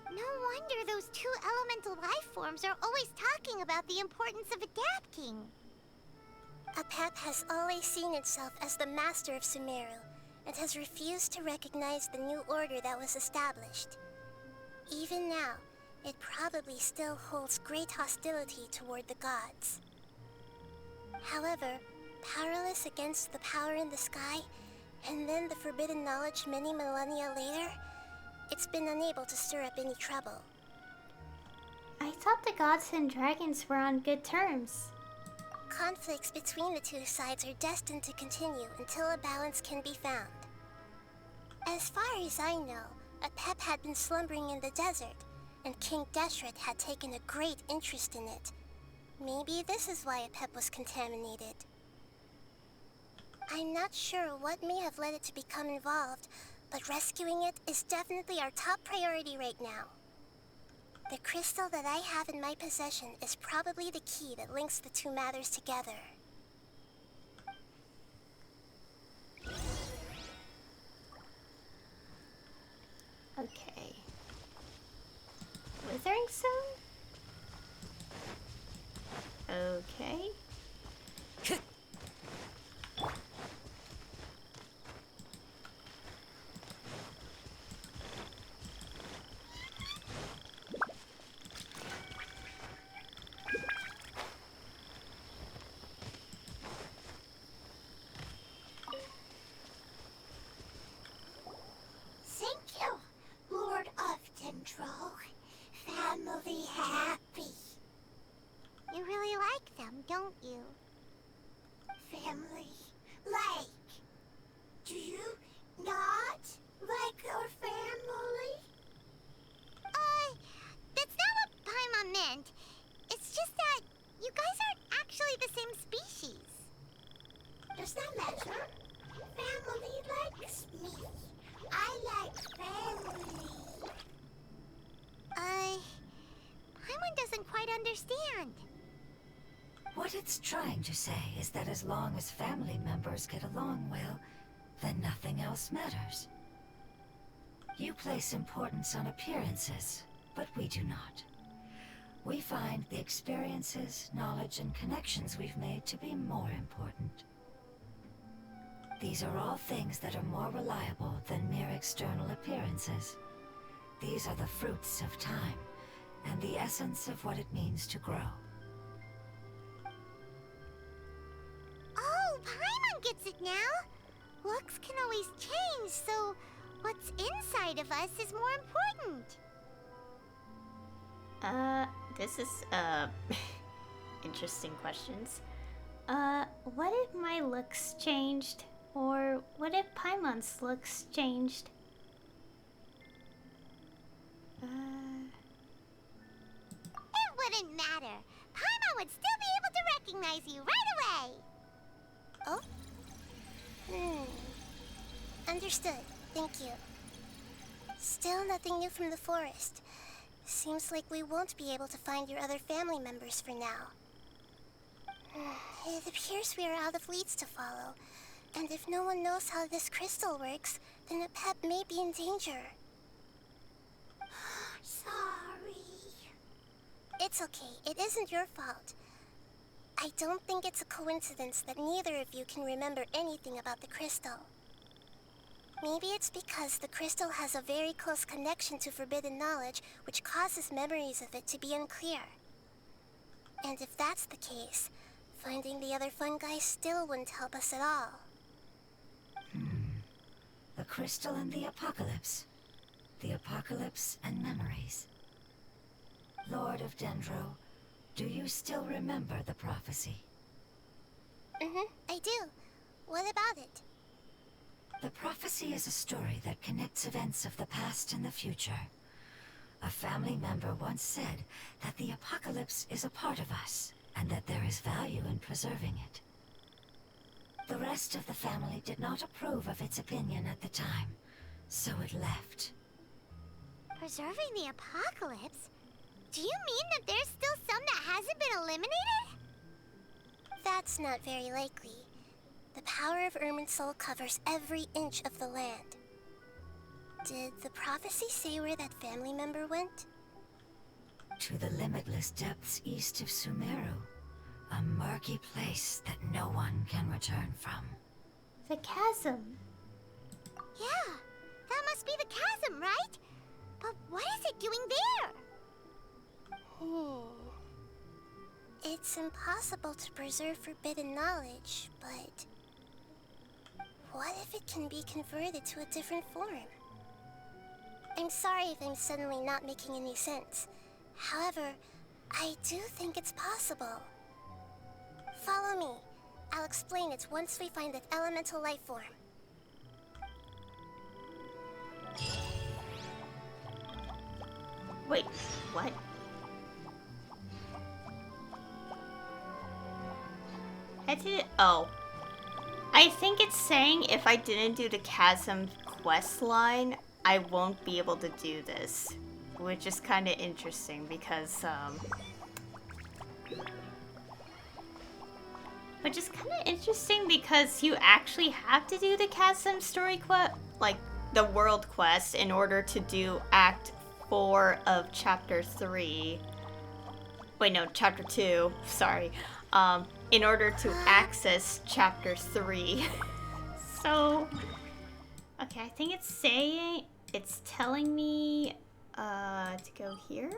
No wonder those two elemental life forms are always talking about the importance of adapting. Apep has always seen itself as the master of Sumeru, and has refused to recognize the new order that was established. Even now, it probably still holds great hostility toward the gods. However, powerless against the power in the sky, and then the forbidden knowledge many millennia later, it's been unable to stir up any trouble. I thought the gods and dragons were on good terms. Conflicts between the two sides are destined to continue until a balance can be found. As far as I know, Apep had been slumbering in the desert, and King Deshret had taken a great interest in it. Maybe this is why Apep was contaminated. I'm not sure what may have led it to become involved, but rescuing it is definitely our top priority right now. The crystal that I have in my possession is probably the key that links the two matters together. Okay. Withering Stone? Okay. Thank you, Lord of Dendro. Family happy. You really like them, don't you? Family like. Do you not like our family? That's not what Paimon meant. It's just that you guys aren't actually the same species. Does that matter? Family likes me. I like family. Paimon doesn't quite understand. What it's trying to say is that as long as family members get along well, then nothing else matters. You place importance on appearances, but we do not. We find the experiences, knowledge, and connections we've made to be more important. These are all things that are more reliable than mere external appearances. These are the fruits of time, and the essence of what it means to grow. Oh, Paimon gets it now. Looks can always change, so what's inside of us is more important. This is, interesting questions. What if my looks changed? Or what if Paimon's looks changed? It wouldn't matter. Paimon would still be able to recognize you right away. Oh? Understood. Thank you. Still nothing new from the forest. Seems like we won't be able to find your other family members for now. It appears we are out of leads to follow. And if no one knows how this crystal works, then the pet may be in danger. Sorry. It's okay. It isn't your fault. I don't think it's a coincidence that neither of you can remember anything about the crystal. Maybe it's because the crystal has a very close connection to forbidden knowledge, which causes memories of it to be unclear. And if that's the case, finding the other fungi still wouldn't help us at all. The crystal and the apocalypse. The apocalypse and memories. Lord of Dendro, do you still remember the prophecy? I do. What about it? The prophecy is a story that connects events of the past and the future. A family member once said that the apocalypse is a part of us, and that there is value in preserving it. The rest of the family did not approve of its opinion at the time, so it left. Preserving the apocalypse? Do you mean that there's still some that hasn't been eliminated? That's not very likely. The power of Irminsul covers every inch of the land. Did the prophecy say where that family member went? To the limitless depths east of Sumeru. A murky place that no one can return from. The chasm. Yeah, that must be the chasm, right? But what is it doing there? It's impossible to preserve forbidden knowledge, but what if it can be converted to a different form? I'm sorry if I'm suddenly not making any sense. However, I do think it's possible. Follow me. I'll explain it once we find that elemental life form. Wait, what? Oh. I think it's saying if I didn't do the chasm quest line, I won't be able to do this. which is kind of interesting because, you actually have to do the Chasm story quest, like the world quest, in order to do Act 4 of Chapter 3. Wait, no, Chapter 2. Sorry. In order to access Chapter 3. So, okay, I think it's telling me, to go here.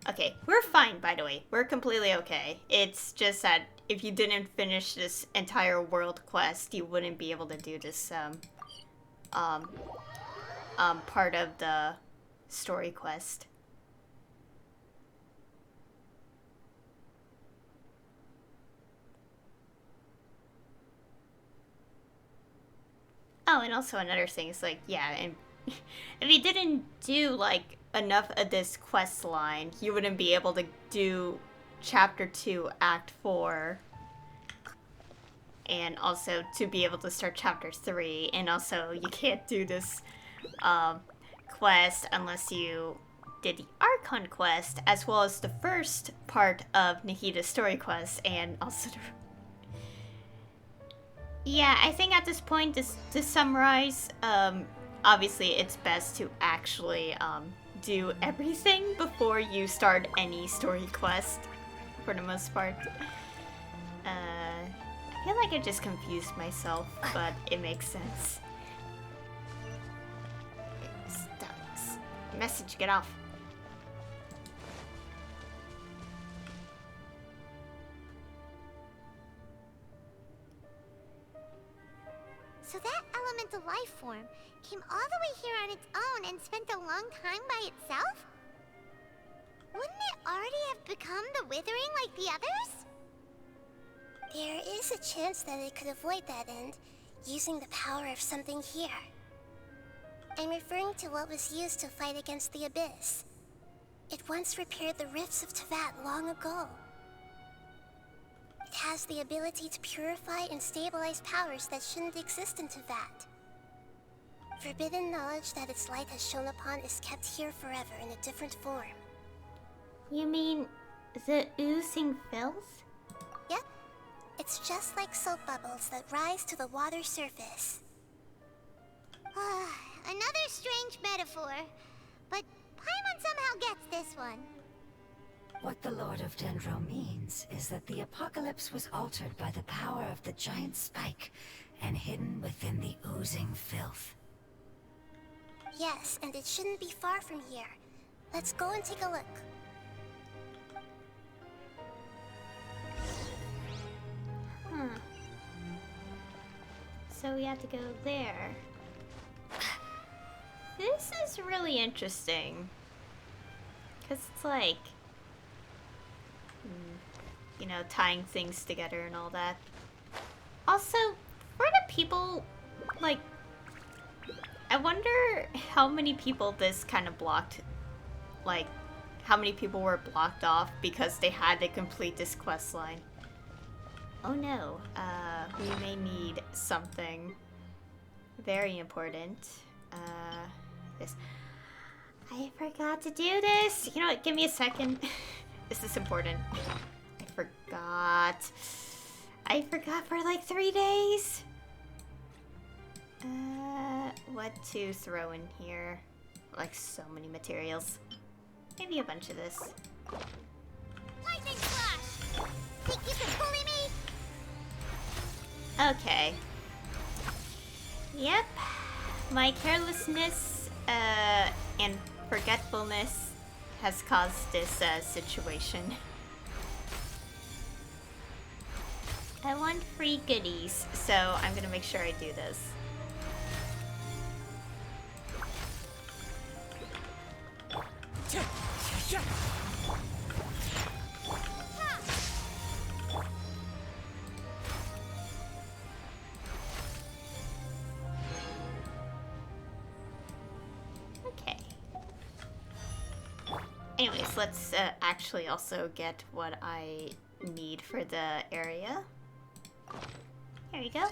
Okay, we're fine, by the way. We're completely okay. It's just that if you didn't finish this entire world quest, you wouldn't be able to do this, part of the story quest. Oh, and also another thing is, like, yeah, and if you didn't do, like, enough of this quest line, you wouldn't be able to do Chapter 2, Act 4. And also to be able to start Chapter 3. And also, you can't do this quest unless you did the Archon quest, as well as the first part of Nahida's story quest, and also the... Yeah, I think at this point, to summarize, obviously it's best to actually do everything before you start any story quest, for the most part. I feel like I just confused myself, but it makes sense. Stop. Message, get off. So that elemental life form came all the way here on its own and spent a long time by itself? Wouldn't it already have become the Withering like the others? There is a chance that it could avoid that end, using the power of something here. I'm referring to what was used to fight against the Abyss. It once repaired the rifts of Teyvat long ago. It has the ability to purify and stabilize powers that shouldn't exist in Teyvat. Forbidden knowledge that its light has shone upon is kept here forever in a different form. You mean the oozing filth? Yep. It's just like soap bubbles that rise to the water's surface. Another strange metaphor, but Paimon somehow gets this one. What the Lord of Dendro means is that the apocalypse was altered by the power of the giant spike and hidden within the oozing filth. Yes, and it shouldn't be far from here. Let's go and take a look. So we have to go there. This is really interesting. Because it's like... you know, tying things together and all that. Also, for the people, like... I wonder how many people this kind of blocked. Like, how many people were blocked off because they had to complete this quest line. Oh no, we may need something very important. This. I forgot to do this. You know what, give me a second. This is important. I forgot for like 3 days. What to throw in here? Like so many materials. Maybe a bunch of this. Lightning flash! Think you can bully me? Okay. Yep. My carelessness and forgetfulness has caused this situation. I want free goodies, so I'm gonna make sure I do this. Okay. Anyways, let's actually also get what I need for the area. Here we go.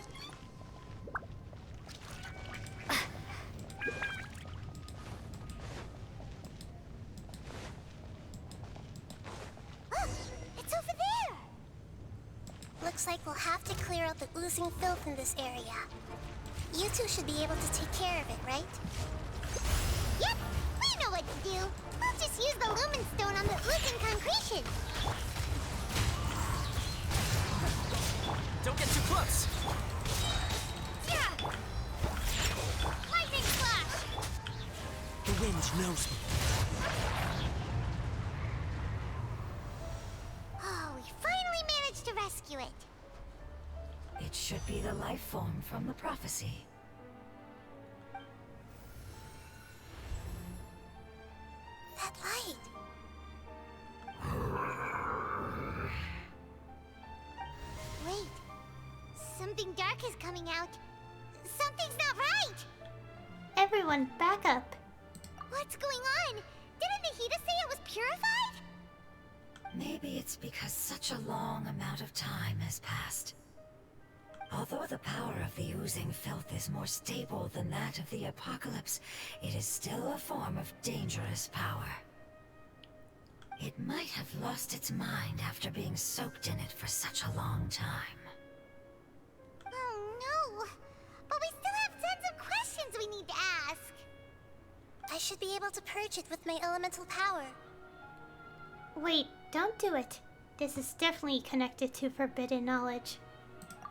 Looks like we'll have to clear out the oozing filth in this area. You two should be able to take care of it, right? Yep, we know what to do. We'll just use the lumen stone on the oozing concretion. Don't get too close! Yeah! Lightning flash! The wind knows me. Oh, we finally managed to rescue it. It should be the life form from the prophecy. That light. Wait, something dark is coming out. Something's not right! Everyone, back up. What's going on? Didn't Nahida say it was purified? Maybe it's because such a long amount of time has passed. Although the power of the oozing filth is more stable than that of the apocalypse, it is still a form of dangerous power. It might have lost its mind after being soaked in it for such a long time. Oh no! But we still have tons of questions we need to ask! I should be able to purge it with my elemental power. Wait, don't do it. This is definitely connected to forbidden knowledge.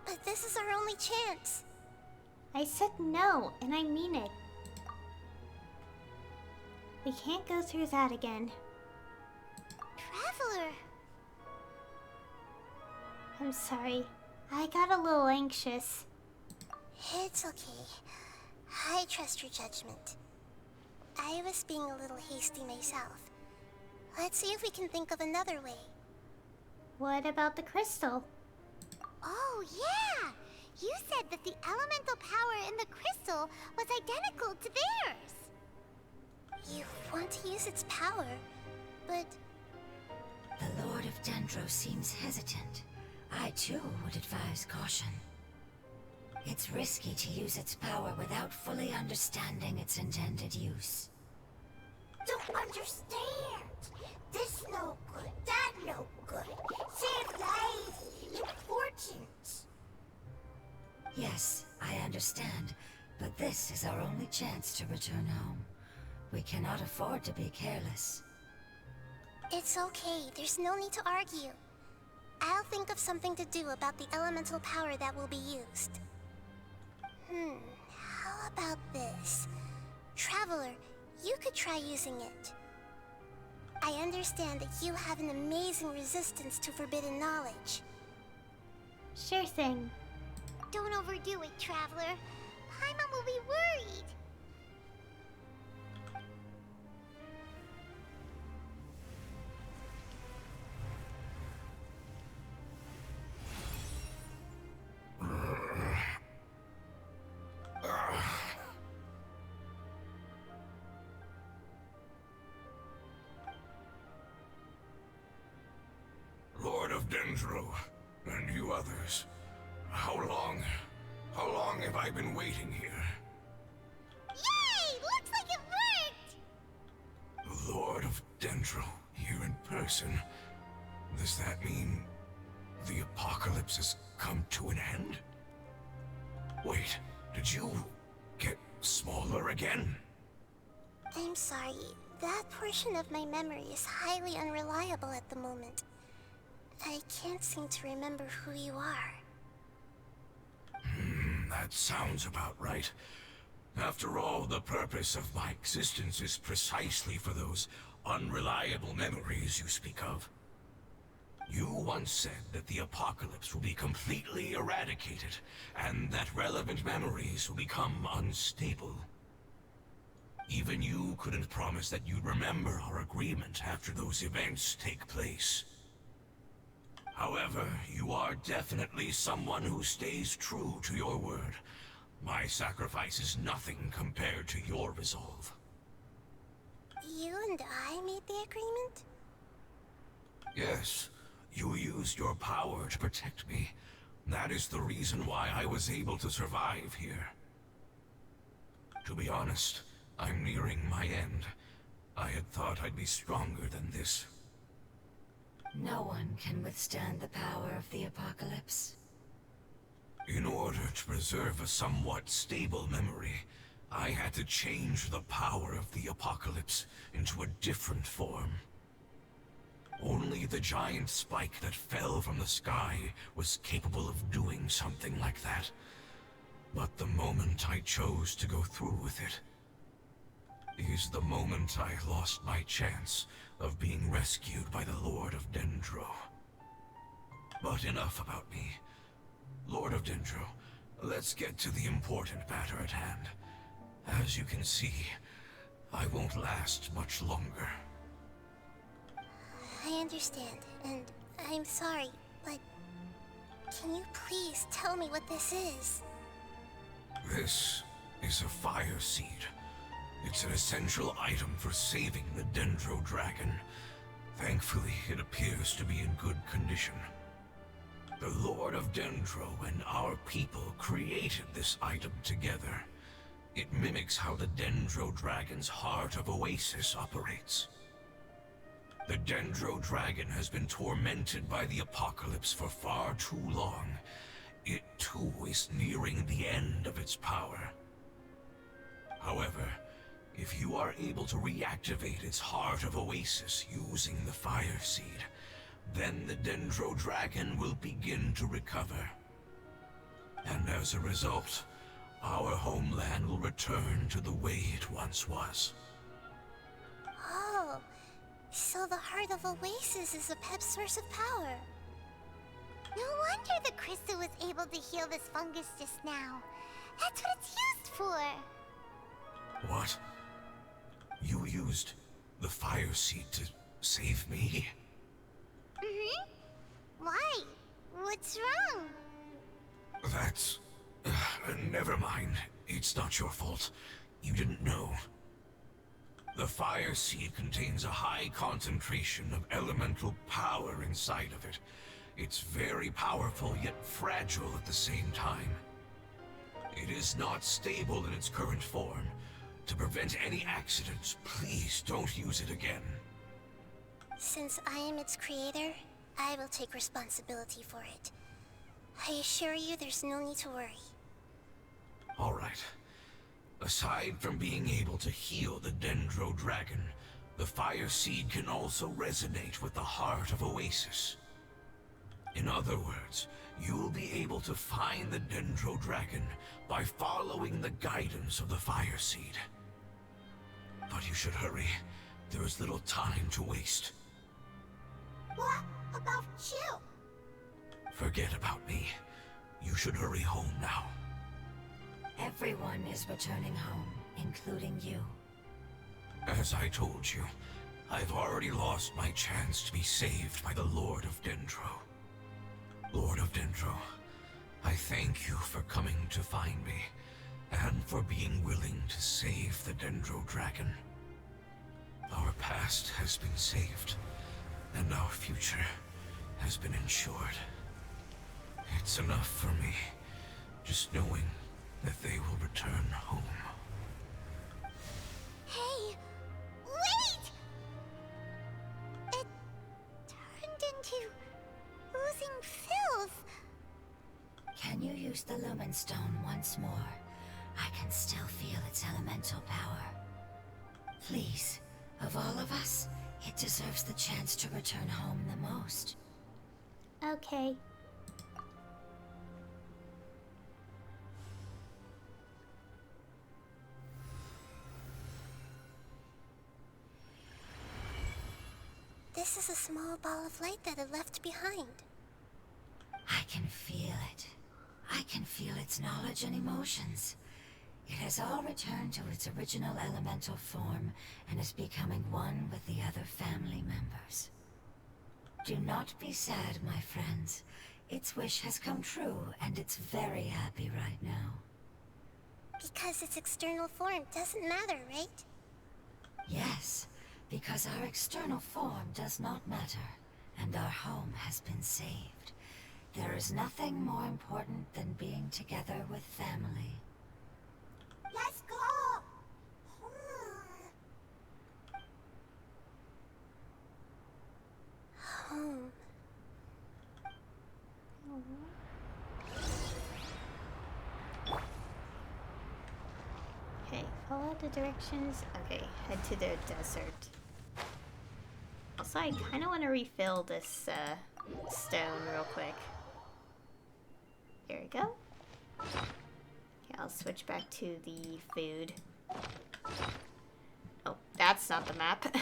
But this is our only chance. I said no, and I mean it. We can't go through that again. Traveler! I'm sorry. I got a little anxious. It's okay. I trust your judgment. I was being a little hasty myself. Let's see if we can think of another way. What about the crystal? Oh, yeah! You said that the elemental power in the crystal was identical to theirs! You want to use its power, but The Lord of Dendro seems hesitant. I too would advise caution. It's risky to use its power without fully understanding its intended use. Don't understand! This no good, that no good. Save lives! Important! Yes, I understand, but this is our only chance to return home. We cannot afford to be careless. it's okay. There's no need to argue. I'll think of something to do about the elemental power that will be used. How about this? Traveler, you could try using it. I understand that you have an amazing resistance to forbidden knowledge. Sure thing. Don't overdo it, Traveler. Paimon will be worried. Lord of Dendro, and you others. How long have I been waiting here? Yay! Looks like it worked! Lord of Dendro, here in person. Does that mean the apocalypse has come to an end? Wait, did you get smaller again? I'm sorry. That portion of my memory is highly unreliable at the moment. I can't seem to remember who you are. That sounds about right. After all, the purpose of my existence is precisely for those unreliable memories you speak of. You once said that the apocalypse will be completely eradicated, and that relevant memories will become unstable. Even you couldn't promise that you'd remember our agreement after those events take place. However, you are definitely someone who stays true to your word. My sacrifice is nothing compared to your resolve. You and I made the agreement? Yes, you used your power to protect me. That is the reason why I was able to survive here. To be honest, I'm nearing my end. I had thought I'd be stronger than this. No one can withstand the power of the apocalypse. In order to preserve a somewhat stable memory, I had to change the power of the apocalypse into a different form. Only the giant spike that fell from the sky was capable of doing something like that. But the moment I chose to go through with it is the moment I lost my chance of being rescued by the Lord of Dendro. But enough about me. Lord of Dendro, let's get to the important matter at hand. As you can see, I won't last much longer. I understand, and I'm sorry, but can you please tell me what this is? This is a fire seed. It's an essential item for saving the Dendro Dragon. Thankfully, it appears to be in good condition. The Lord of Dendro and our people created this item together. It mimics how the Dendro Dragon's Heart of Oasis operates. The Dendro Dragon has been tormented by the apocalypse for far too long. It too is nearing the end of its power. However, if you are able to reactivate its Heart of Oasis using the Fire Seed, then the Dendro Dragon will begin to recover. And as a result, our homeland will return to the way it once was. Oh, so the Heart of Oasis is a pep source of power. No wonder the crystal was able to heal this fungus just now. That's what it's used for. What? You used the Fire Seed to save me? Why? What's wrong? That's... never mind. It's not your fault. You didn't know. The Fire Seed contains a high concentration of elemental power inside of it. It's very powerful, yet fragile at the same time. It is not stable in its current form. To prevent any accidents, please don't use it again. Since I am its creator, I will take responsibility for it. I assure you there's no need to worry. All right. Aside from being able to heal the Dendro Dragon, the Fire Seed can also resonate with the Heart of Oasis. In other words, you'll be able to find the Dendro Dragon by following the guidance of the Fire Seed. But you should hurry. There is little time to waste. What about you? Forget about me. You should hurry home now. Everyone is returning home, including you. As I told you, I've already lost my chance to be saved by the Lord of Dendro. Lord of Dendro, I thank you for coming to find me, and for being willing to save the Dendro Dragon. Our past has been saved, and our future has been ensured. It's enough for me, just knowing that they will return home. Hey, wait! It turned into oozing filth. Can you use the Lumen Stone once more? I can still feel its elemental power. Please, of all of us, it deserves the chance to return home the most. Okay. This is a small ball of light that it left behind. I can feel it. I can feel its knowledge and emotions. It has all returned to its original elemental form and is becoming one with the other family members. Do not be sad, my friends. Its wish has come true, and it's very happy right now. Because its external form doesn't matter, right? Yes, because our external form does not matter, and our home has been saved. There is nothing more important than being together with family. Let's go! Home. the directions. Okay, head to the desert. Also, I kind of want to refill this stone real quick. There we go. Okay, I'll switch back to the food. Oh, that's not the map.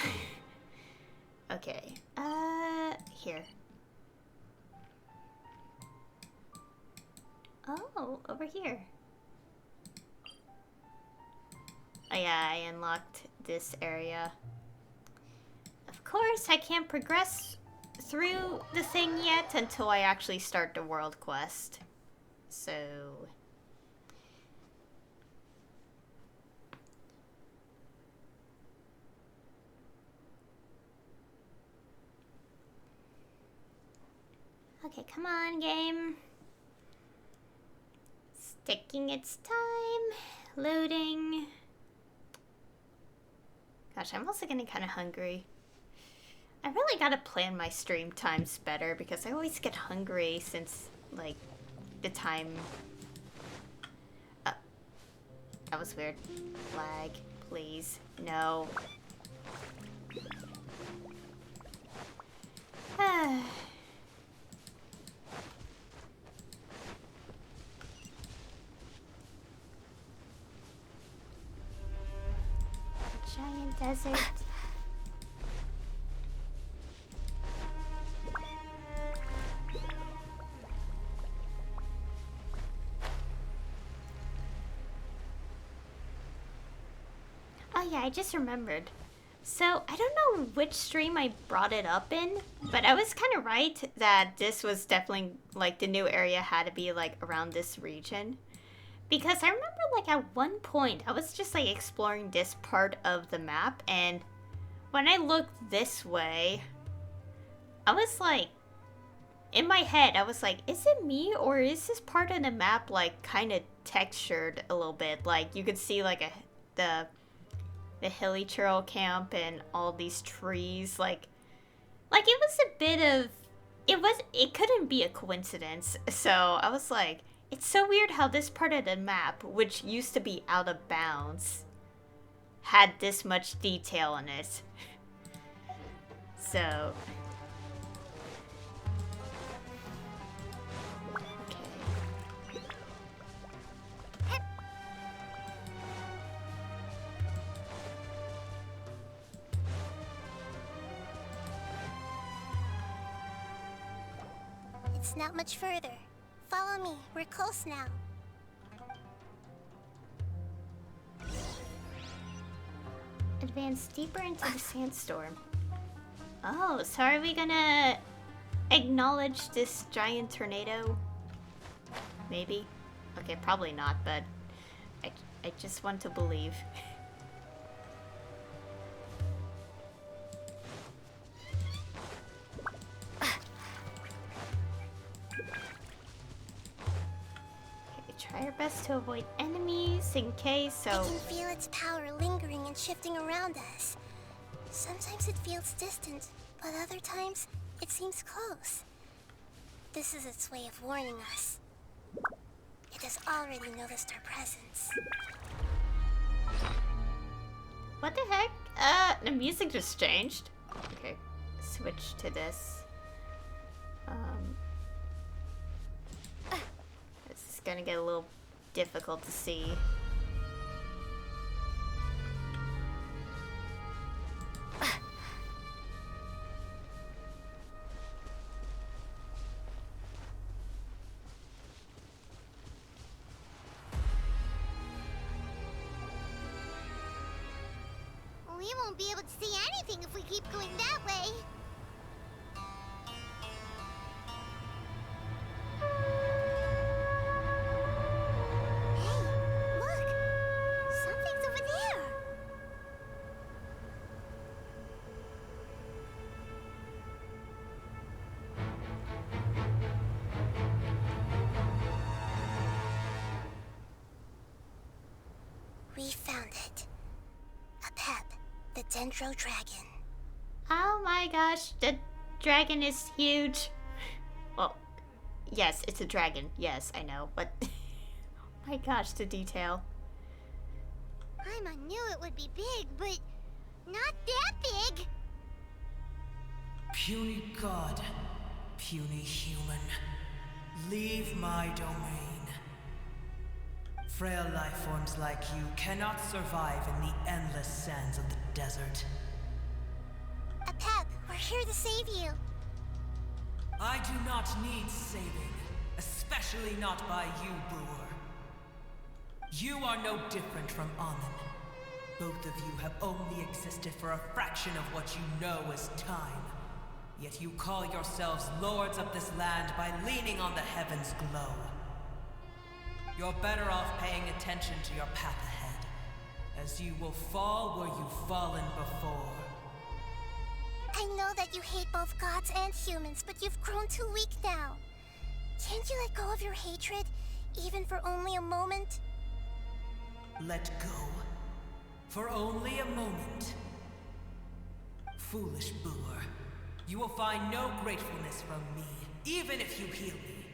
Okay, here. Oh, over here. Oh yeah, I unlocked this area. Of course, I can't progress through the thing yet until I actually start the world quest. So... Okay, come on, game. It's taking its time. Loading. Gosh, I'm also getting kind of hungry. I really gotta plan my stream times better because I always get hungry since, like, the time... that was weird. Lag, please. No. Giant desert. Oh yeah, I just remembered. So, I don't know which stream I brought it up in, but I was kind of right that this was definitely, like, the new area had to be, like, around this region. Because I remember, like, at one point, I was just, like, exploring this part of the map, and when I looked this way, I was, like, in my head, I was like, is it me, or is this part of the map, like, kind of textured a little bit? Like, you could see, like, the hilly trail camp and all these trees, like, it was a bit of, it couldn't be a coincidence, so I was like, it's so weird how this part of the map, which used to be out of bounds, had this much detail in it. So... okay. It's not much further. Follow me. We're close now. Advance deeper into the sandstorm. Oh, so are we gonna acknowledge this giant tornado? Maybe? Okay, probably not, but I just want to believe. Try our best to avoid enemies in case, so... I can feel its power lingering and shifting around us. Sometimes it feels distant, but other times it seems close. This is its way of warning us. It has already noticed our presence. What the heck? The music just changed. Okay, switch to this. This is gonna get a little difficult to see. We won't be able to see anything if we keep going that way. Hey, look! Something's over there! We found it. A pep, the Dendro Dragon. Oh my gosh, the dragon is huge. Well, yes, it's a dragon. Yes, I know, but... oh my gosh, the detail. Paimon knew it would be big, but not that big. Puny god, puny human, leave my domain. Frail life forms like you cannot survive in the endless sands of the desert. Apep, we're here to save you. I do not need saving, especially not by you, Brewer. You are no different from Amun. Both of you have only existed for a fraction of what you know as time. Yet you call yourselves lords of this land by leaning on the heavens' glow. You're better off paying attention to your path ahead, as you will fall where you've fallen before. I know that you hate both gods and humans, but you've grown too weak now. Can't you let go of your hatred, even for only a moment? Let go. For only a moment. Foolish Brewer. You will find no gratefulness from me, even if you heal me.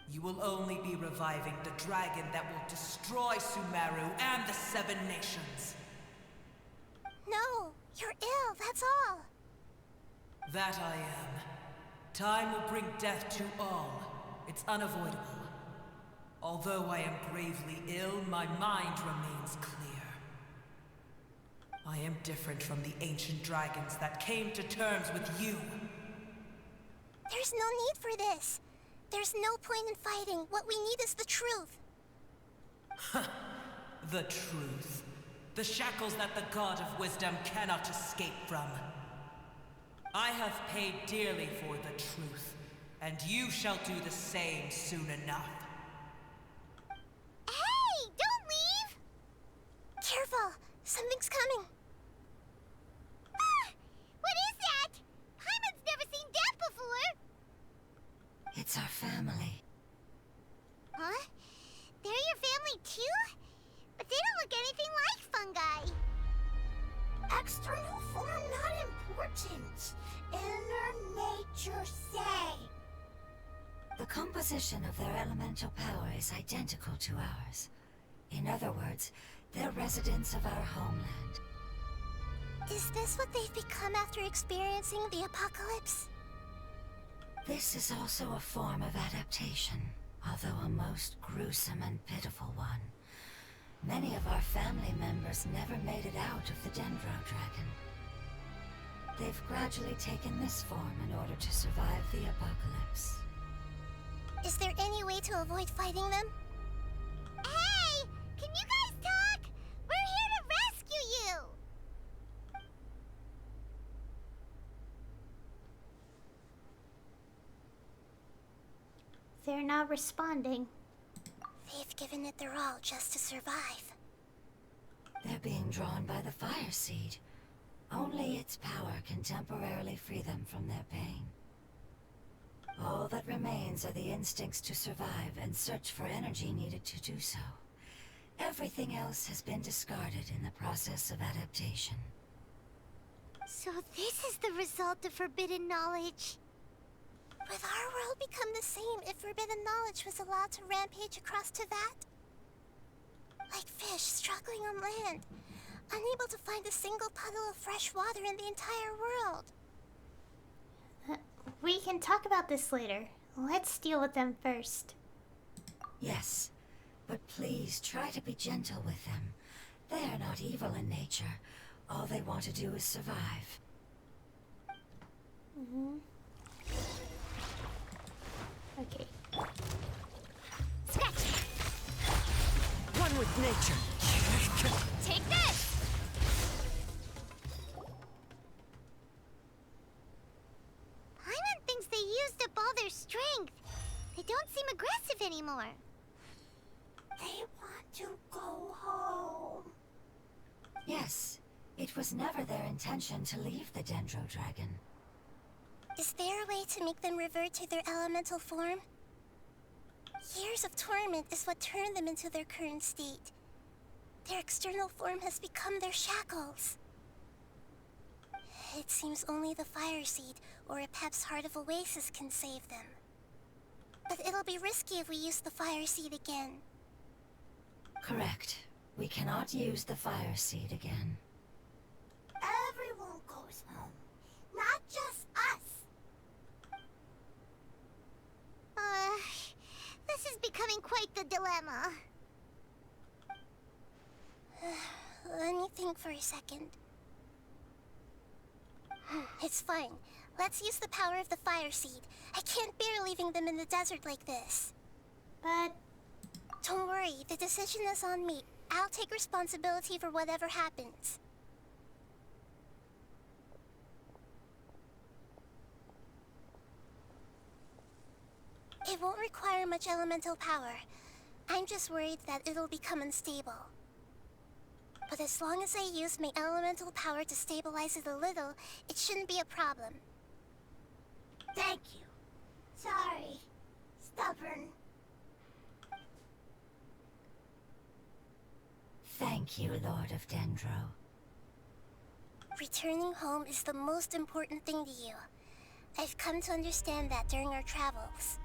You will only be reviving the dragon that will destroy Sumeru and the Seven Nations. No, you're ill, that's all. That I am. Time will bring death to all. It's unavoidable. Although I am gravely ill, my mind remains clear. I am different from the ancient dragons that came to terms with you. There's no need for this. There's no point in fighting. What we need is the truth. The truth. The shackles that the God of Wisdom cannot escape from. I have paid dearly for the truth, and you shall do the same soon enough. Hey, don't leave! Careful, something's coming. Ah! What is that? Paimon's never seen that before! It's our family. Huh? They're your family too? But they don't look anything like fungi. External form not important. Inner nature say. The composition of their elemental power is identical to ours. In other words, they're residents of our homeland. Is this what they've become after experiencing the apocalypse? This is also a form of adaptation, although a most gruesome and pitiful one. Many of our family members never made it out of the Dendro Dragon. They've gradually taken this form in order to survive the apocalypse. Is there any way to avoid fighting them? Hey! Can you guys talk? We're here to rescue you! They're not responding. They've given it their all just to survive. They're being drawn by the fire seed. Only its power can temporarily free them from their pain. All that remains are the instincts to survive and search for energy needed to do so. Everything else has been discarded in the process of adaptation. So this is the result of forbidden knowledge. Would our world become the same if forbidden knowledge was allowed to rampage across Tevat? Like fish struggling on land, unable to find a single puddle of fresh water in the entire world. We can talk about this later. Let's deal with them first. Yes, but please try to be gentle with them. They are not evil in nature. All they want to do is survive. Okay. Scratch! One with nature. Take this! Paimon thinks they used up all their strength. They don't seem aggressive anymore. They want to go home. Yes, it was never their intention to leave the Dendro Dragon. Is there a way to make them revert to their elemental form? Years of torment is what turned them into their current state. Their external form has become their shackles. It seems only the fire seed or Apep's Heart of Oasis can save them. But it'll be risky if we use the fire seed again. Correct. We cannot use the fire seed again. Everyone goes home, not just us. This is becoming quite the dilemma. Let me think for a second. It's fine. Let's use the power of the fire seed. I can't bear leaving them in the desert like this. But Don't worry, the decision is on me. I'll take responsibility for whatever happens. It won't require much elemental power. I'm just worried that it'll become unstable. But as long as I use my elemental power to stabilize it a little, it shouldn't be a problem. Thank you. Sorry. Stubborn. Thank you, Lord of Dendro. Returning home is the most important thing to you. I've come to understand that during our travels.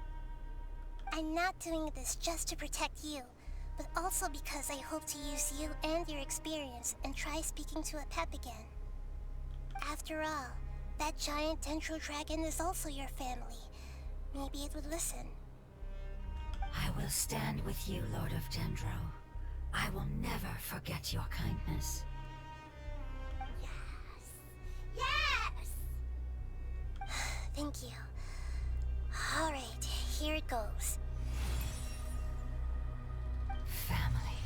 I'm not doing this just to protect you, but also because I hope to use you and your experience and try speaking to a pep again. After all, that giant dendro dragon is also your family. Maybe it would listen. I will stand with you, Lord of Dendro. I will never forget your kindness. Yes! Thank you. Alright, here it goes. Family.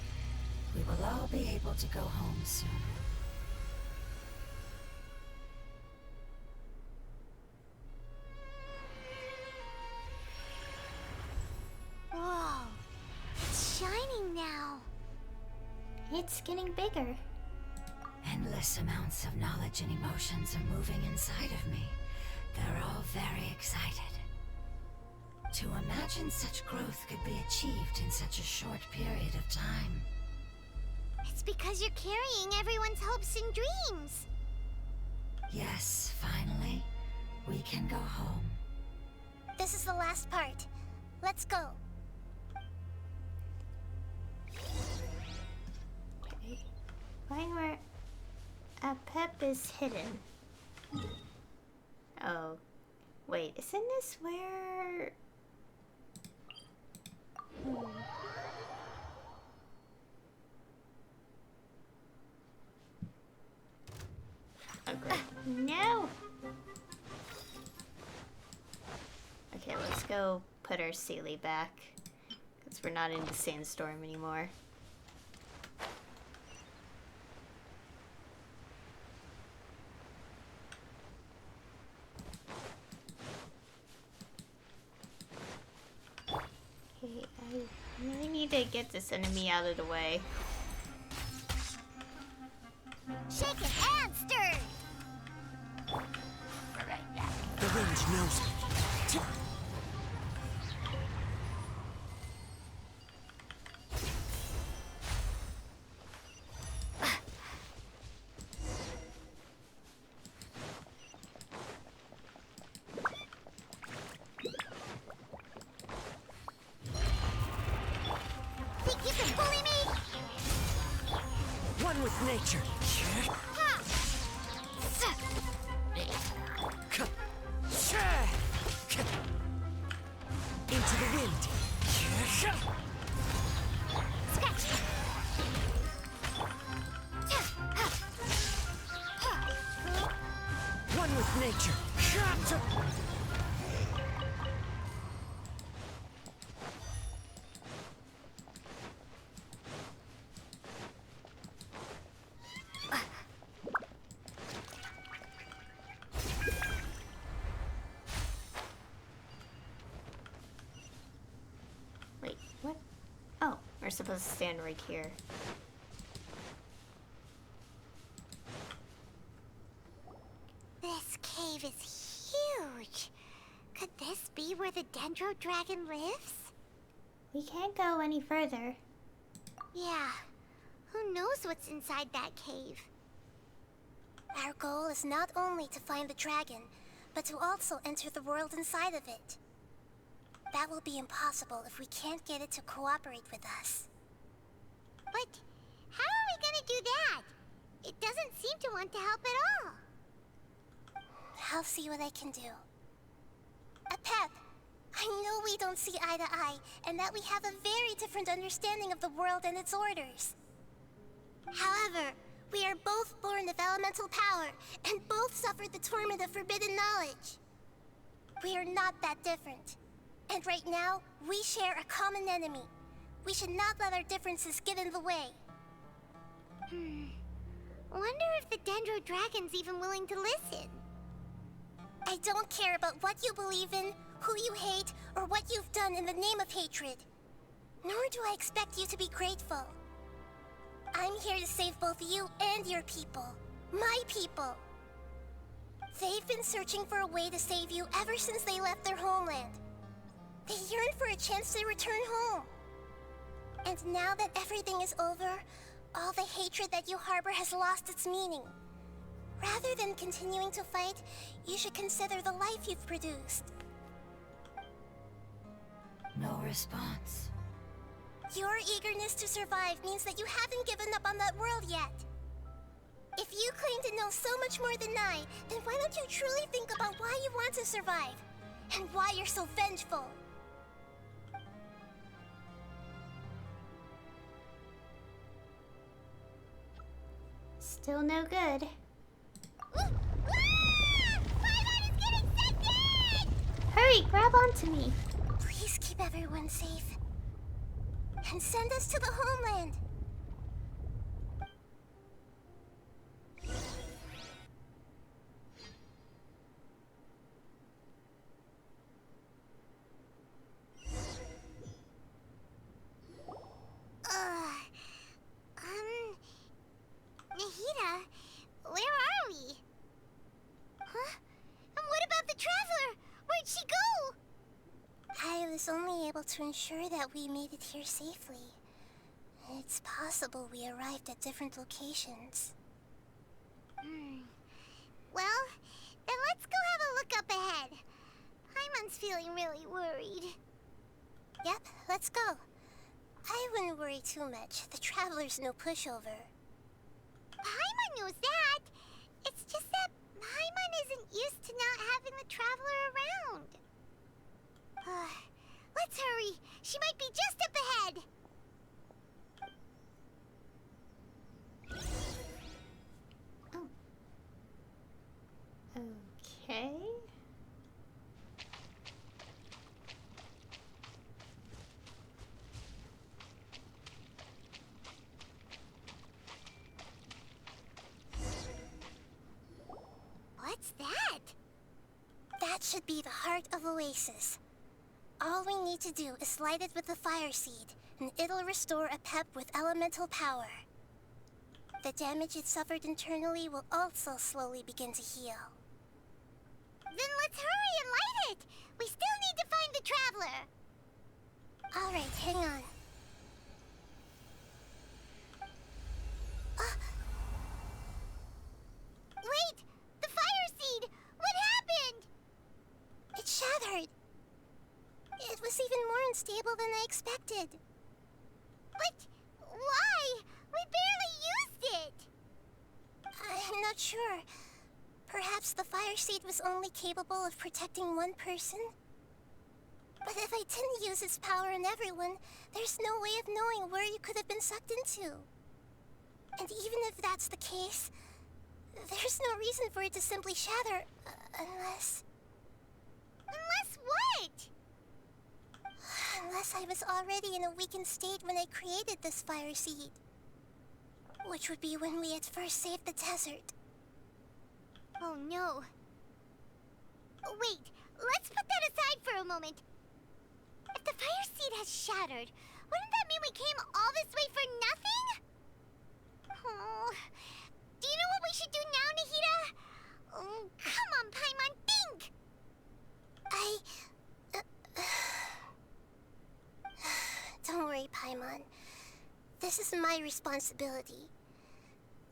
We will all be able to go home soon. Whoa. It's shining now. it's getting bigger. Endless amounts of knowledge and emotions are moving inside of me. They're all very excited. To imagine such growth could be achieved in such a short period of time. It's because you're carrying everyone's hopes and dreams. Yes, finally, we can go home. This is the last part. Let's go. Okay. Find where a pep is hidden. Oh. Wait, isn't this where... Okay. No! Okay, let's go put our Sealy back. Because we're not in the sandstorm anymore. Okay, I really need to get this enemy out of the way. Shaken and stirred. The wind knows me. Think you can bully me? One with nature. Ha! Into the wind. Scratch. One with nature. Wait, what? Oh, we're supposed to stand right here. This cave is huge. Could this be where the Dendro Dragon lives? We can't go any further. Yeah. Who knows what's inside that cave? Our goal is not only to find the dragon, but to also enter the world inside of it. That will be impossible if we can't get it to cooperate with us. But How are we gonna do that? It doesn't seem to want to help at all. I'll see what I can do. Pep, I know we don't see eye to eye, and that we have a very different understanding of the world and its orders. However, we are both born of elemental power, and both suffered the torment of forbidden knowledge. We are not that different. And right now, we share a common enemy. We should not let our differences get in the way. Wonder if the Dendro Dragon's even willing to listen. I don't care about what you believe in, who you hate, or what you've done in the name of hatred. Nor do I expect you to be grateful. I'm here to save both you and your people. My people. They've been searching for a way to save you ever since they left their homeland. They yearn for a chance to return home. And now that everything is over, all the hatred that you harbor has lost its meaning. Rather than continuing to fight, you should consider the life you've produced. No response. Your eagerness to survive means that you haven't given up on that world yet. If you claim to know so much more than I, then why don't you truly think about why you want to survive? And why you're so vengeful? Still no good. Paimon is getting scented! Hurry, grab onto me. Please keep everyone safe. And send us to the homeland. Nahida, where are we? Huh? And what about the Traveler? Where'd she go? I was only able to ensure that we made it here safely. It's possible we arrived at different locations. Well, then let's go have a look up ahead. Paimon's feeling really worried. Yep, let's go. I wouldn't worry too much. The Traveler's no pushover. Paimon knows that. It's just that Paimon isn't used to not having the Traveler around. Let's hurry. She might be just up ahead. Okay. What's that? That should be the heart of Oasis. All we need to do is light it with the fire seed, and it'll restore a pep with elemental power. The damage it suffered internally will also slowly begin to heal. Then let's hurry and light it. We still need to find the Traveler. All right, hang on. Wait! The fire seed! What happened? It shattered. It was even more unstable than I expected. But why? We barely used it. I'm not sure. Perhaps the fire seed was only capable of protecting one person? But if I didn't use its power on everyone, there's no way of knowing where you could have been sucked into. And even if that's the case, there's no reason for it to simply shatter, unless... Unless what? Unless I was already in a weakened state when I created this fire seed. Which would be when we had first saved the desert. Oh no. Wait, let's put that aside for a moment. If the fire seed has shattered, wouldn't that mean we came all this way for nothing? Oh, do you know what we should do now, Nahida? Oh, come on, Paimon, think! Don't worry, Paimon. This is my responsibility.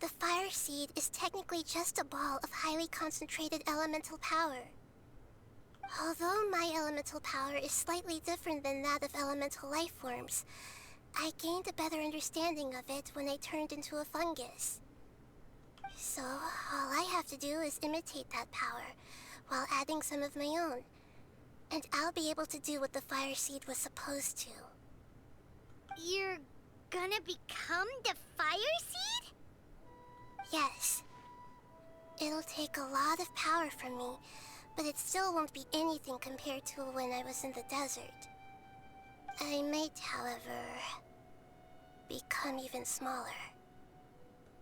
The fire seed is technically just a ball of highly concentrated elemental power. Although my elemental power is slightly different than that of elemental life forms, I gained a better understanding of it when I turned into a fungus. So, all I have to do is imitate that power, while adding some of my own. And I'll be able to do what the fire seed was supposed to. You're gonna become the fire seed? Yes. It'll take a lot of power from me, but it still won't be anything compared to when I was in the desert. I might, however, become even smaller.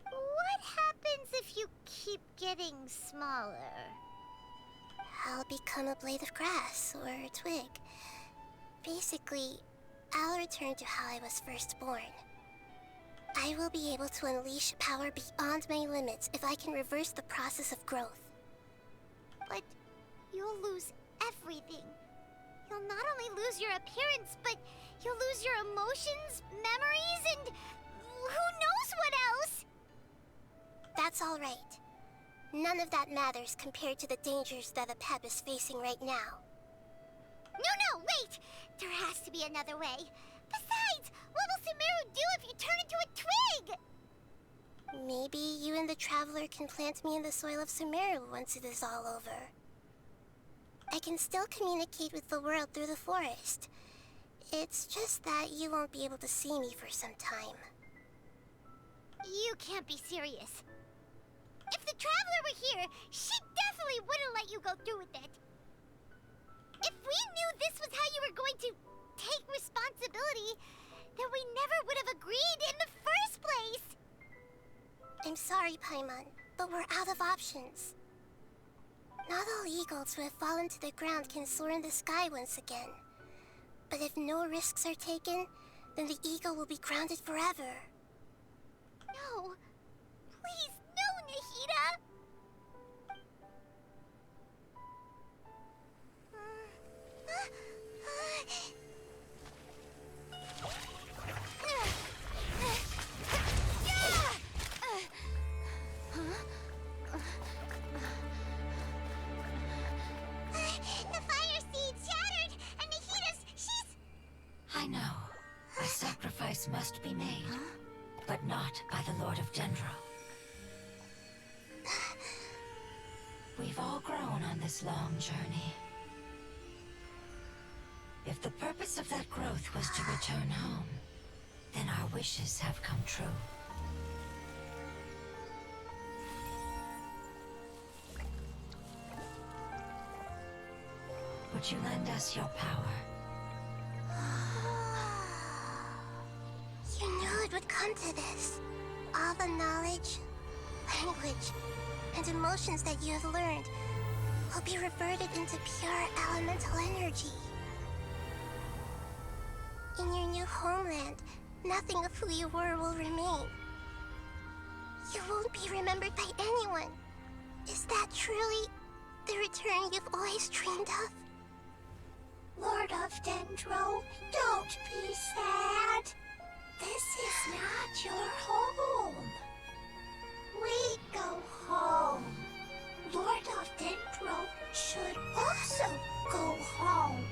What happens if you keep getting smaller? I'll become a blade of grass or a twig. Basically, I'll return to how I was first born. I will be able to unleash power beyond my limits if I can reverse the process of growth. But you'll lose everything. You'll not only lose your appearance, but you'll lose your emotions, memories, and who knows what else? That's all right. None of that matters compared to the dangers that a pep is facing right now. No, wait! There has to be another way. Besides, what will Sumeru do if you turn into a twig? Maybe you and the Traveler can plant me in the soil of Sumeru once it is all over. I can still communicate with the world through the forest. It's just that you won't be able to see me for some time. You can't be serious. If the Traveler were here, she definitely wouldn't let you go through with it. If we knew this was how you were going to take responsibility, then we never would have agreed in the first place. I'm sorry, Paimon, but we're out of options. Not all eagles who have fallen to the ground can soar in the sky once again. But if no risks are taken, then the eagle will be grounded forever. No. Please, no, Nahida! The fire seed shattered, and she's... I know. A sacrifice must be made, but not by the Lord of Dendro. We've all grown on this long journey. If the purpose of that growth was to return home, then our wishes have come true. Would you lend us your power? You knew it would come to this. All the knowledge, language, and emotions that you have learned will be reverted into pure elemental energy. In your new homeland, nothing of who you were will remain. You won't be remembered by anyone. Is that truly the return you've always dreamed of? Lord of Dendro, don't be sad. This is not your home. We go home. Lord of Dendro should also go home.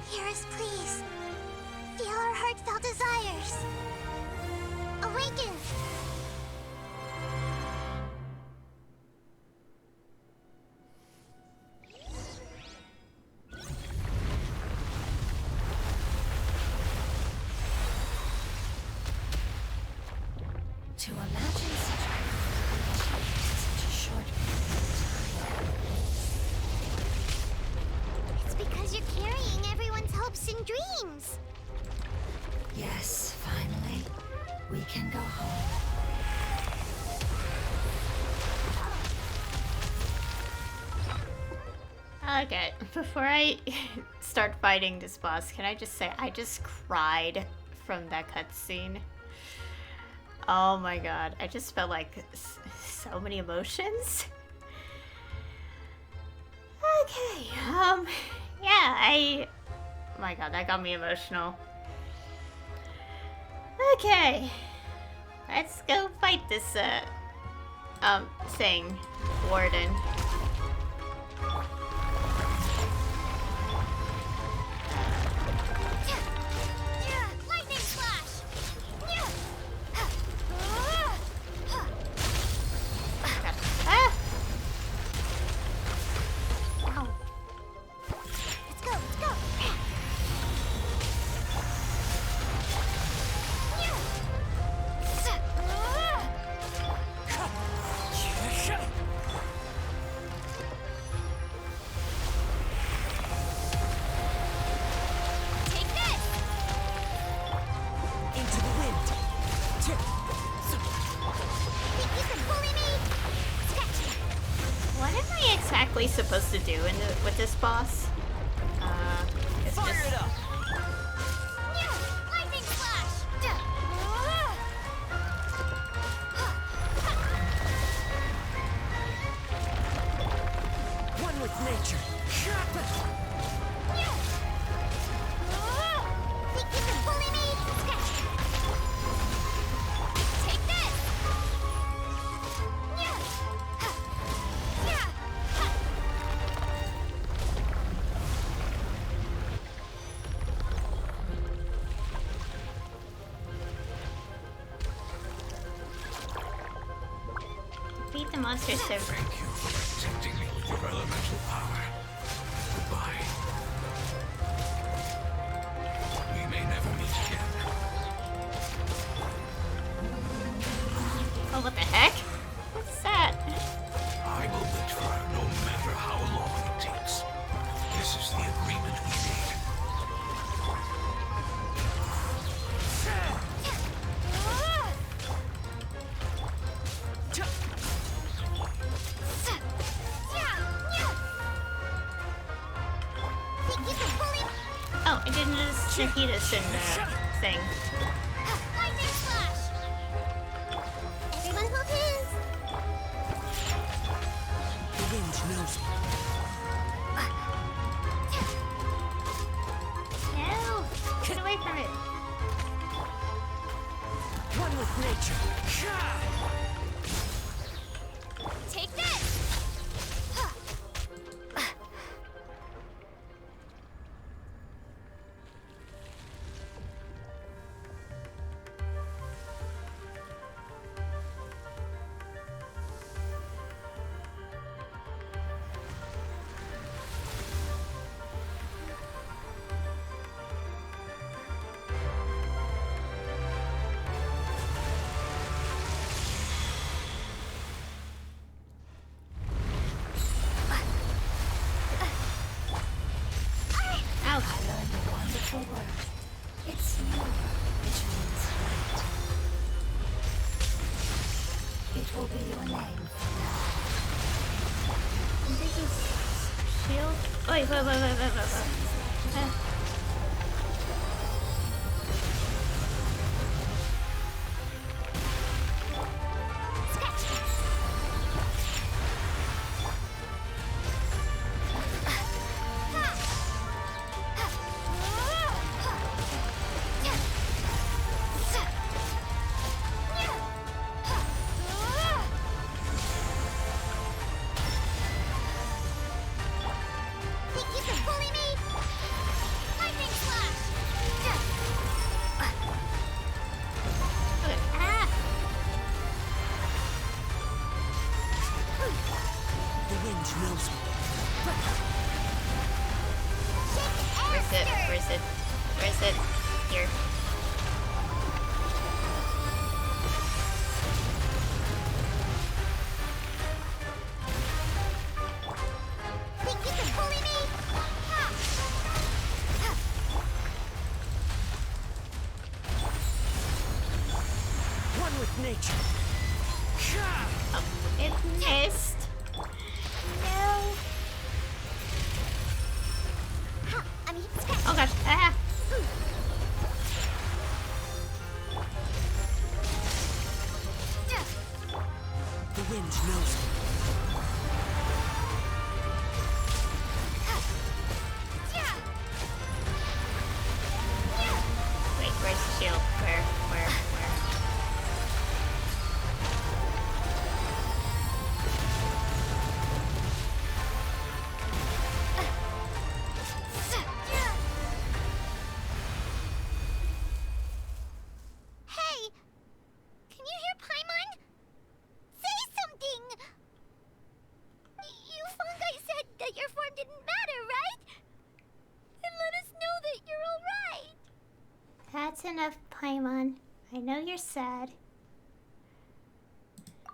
Hear us, please. Feel our heartfelt desires. Awaken! To imagine such a short period of time. It's because you're carrying everyone's hopes and dreams. Yes, finally, we can go home. Okay, before I start fighting this boss, can I just say I just cried from that cutscene. Oh my god, I just felt like so many emotions. Okay, yeah, oh my god, that got me emotional. Okay, let's go fight this, thing. Warden. Lightning flash! Ah! Ow. Let's go, let's go! Take this! Into the wind. Think you can bully me? Scratch! What am I exactly supposed to do with this boss? It's Fire just... it up! Lightning flash! One with nature. Think you can bully me? Scratch! Take this! Beat the monster so... Thank you for protecting me with your elemental power. Goodbye. We may never meet again. Oh, what the heck? What's that? I will wait for her no matter how long it takes. This is the agreement we made. Think you can bully me? Oh, I didn't notice Nahida's in the thing. Lightning flash! Everyone hold hands! The wind knows me. No! Get away from it! One with nature. Take this! Ouch! I learned a wonderful word. It's Nahida, which means light. It will be your name from now. Did they just shield? Wait. Think you can bully me? Lightning flash! Okay. Ah! The wind knows me. Where's it? Where's it? Where's it? Here. Think you can bully me? One with nature. Oh, it missed. No. Scratch! Oh gosh. Ah! The wind knows me. Wait, where's the shield? Where? enough, Paimon. I know you're sad.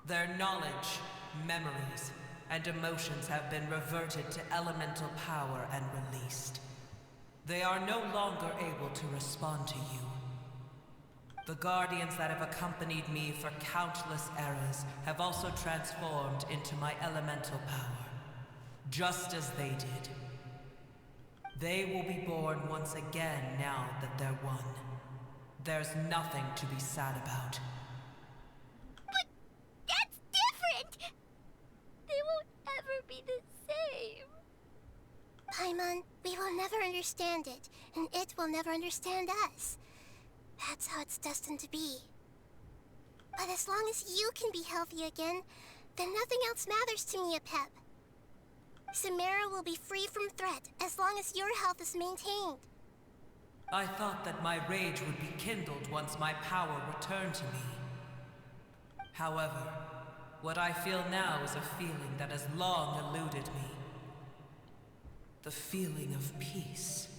Their knowledge, memories, and emotions have been reverted to elemental power and released. They are no longer able to respond to you. The guardians that have accompanied me for countless eras have also transformed into my elemental power, just as they did. They will be born once again now that they're one. There's nothing to be sad about. But that's different! They won't ever be the same. Paimon, we will never understand it, and it will never understand us. That's how it's destined to be. But as long as you can be healthy again, then nothing else matters to me, Apep. Samara will be free from threat as long as your health is maintained. I thought that my rage would be kindled once my power returned to me. However, what I feel now is a feeling that has long eluded me. The feeling of peace.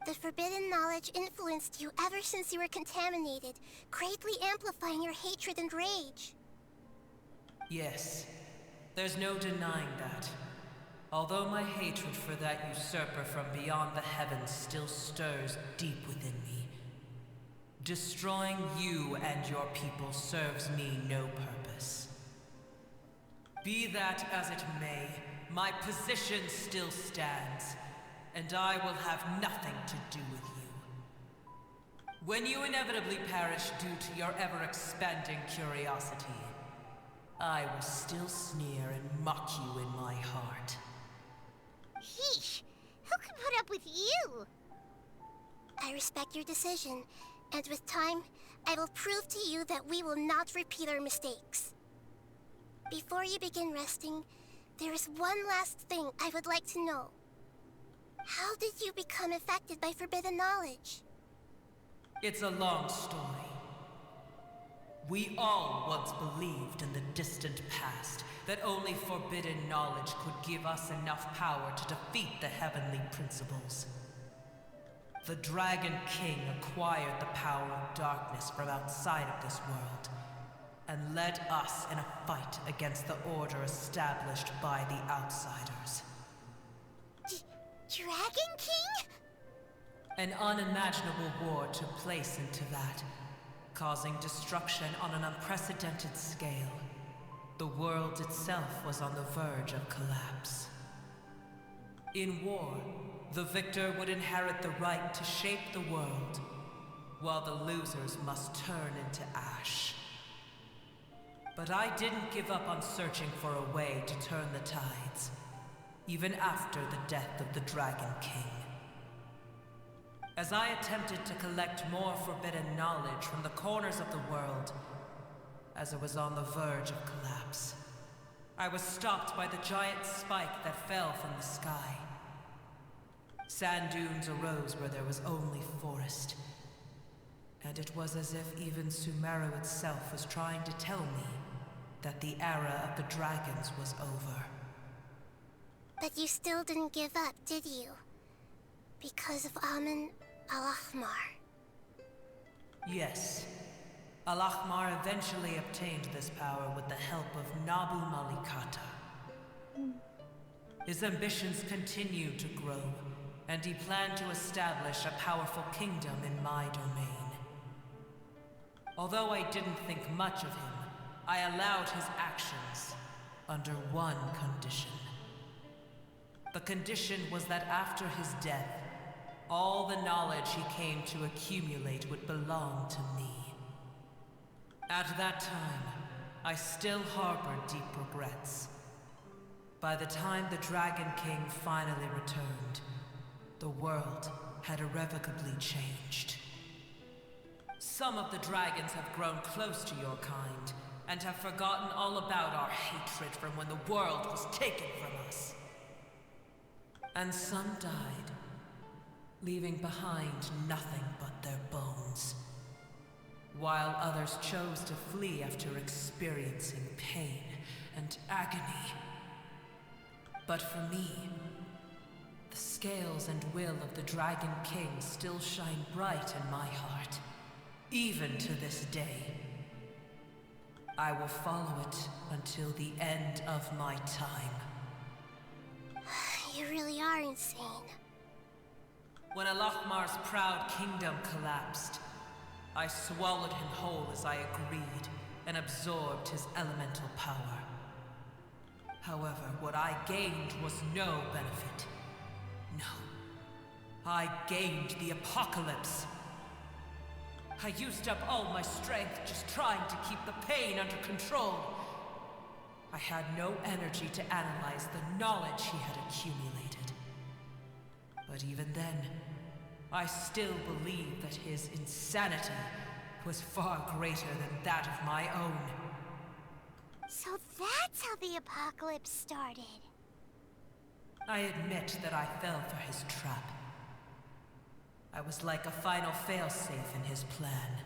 The forbidden knowledge influenced you ever since you were contaminated, greatly amplifying your hatred and rage. Yes, there's no denying that. Although my hatred for that usurper from beyond the heavens still stirs deep within me, destroying you and your people serves me no purpose. Be that as it may, my position still stands, and I will have nothing to do with you. When you inevitably perish due to your ever-expanding curiosity, I will still sneer and mock you in my heart. Yeesh, who can put up with you? I respect your decision, and with time, I will prove to you that we will not repeat our mistakes. Before you begin resting, there is one last thing I would like to know. How did you become affected by forbidden knowledge? It's a long story. We all once believed in the distant past that only forbidden knowledge could give us enough power to defeat the heavenly principles. The Dragon King acquired the power of darkness from outside of this world, and led us in a fight against the order established by the outsiders. Dragon King? An unimaginable war took place into that, causing destruction on an unprecedented scale. The world itself was on the verge of collapse. In war, the victor would inherit the right to shape the world, while the losers must turn into ash. But I didn't give up on searching for a way to turn the tides, even after the death of the Dragon King. As I attempted to collect more forbidden knowledge from the corners of the world, as it was on the verge of collapse, I was stopped by the giant spike that fell from the sky. Sand dunes arose where there was only forest, and it was as if even Sumeru itself was trying to tell me that the era of the dragons was over. But you still didn't give up, did you? Because of Amun Al-Ahmar. Yes. Al-Ahmar eventually obtained this power with the help of Nabu Malikata. His ambitions continued to grow, and he planned to establish a powerful kingdom in my domain. Although I didn't think much of him, I allowed his actions under one condition. The condition was that after his death, all the knowledge he came to accumulate would belong to me. At that time, I still harbored deep regrets. By the time the Dragon King finally returned, the world had irrevocably changed. Some of the dragons have grown close to your kind, and have forgotten all about our hatred from when the world was taken from us. And some died, leaving behind nothing but their bones, while others chose to flee after experiencing pain and agony. But for me, The scales and will of the Dragon King still shine bright in my heart, even to this day. I will follow it until the end of my time. You really are insane. When Alachmar's proud kingdom collapsed, I swallowed him whole as I agreed and absorbed his elemental power. However, what I gained was no benefit. No. I gained the apocalypse. I used up all my strength just trying to keep the pain under control. I had no energy to analyze the knowledge he had accumulated. But even then, I still believed that his insanity was far greater than that of my own. So that's how the apocalypse started. I admit that I fell for his trap. I was like a final failsafe in his plan.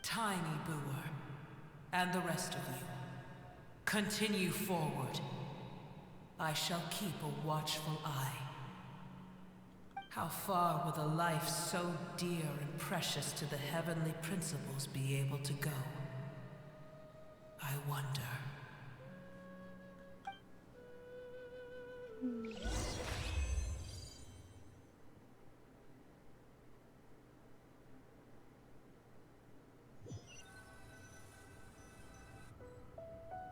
Tiny Booer, and the rest of you, continue forward. I shall keep a watchful eye. How far will a life so dear and precious to the heavenly principles be able to go? I wonder.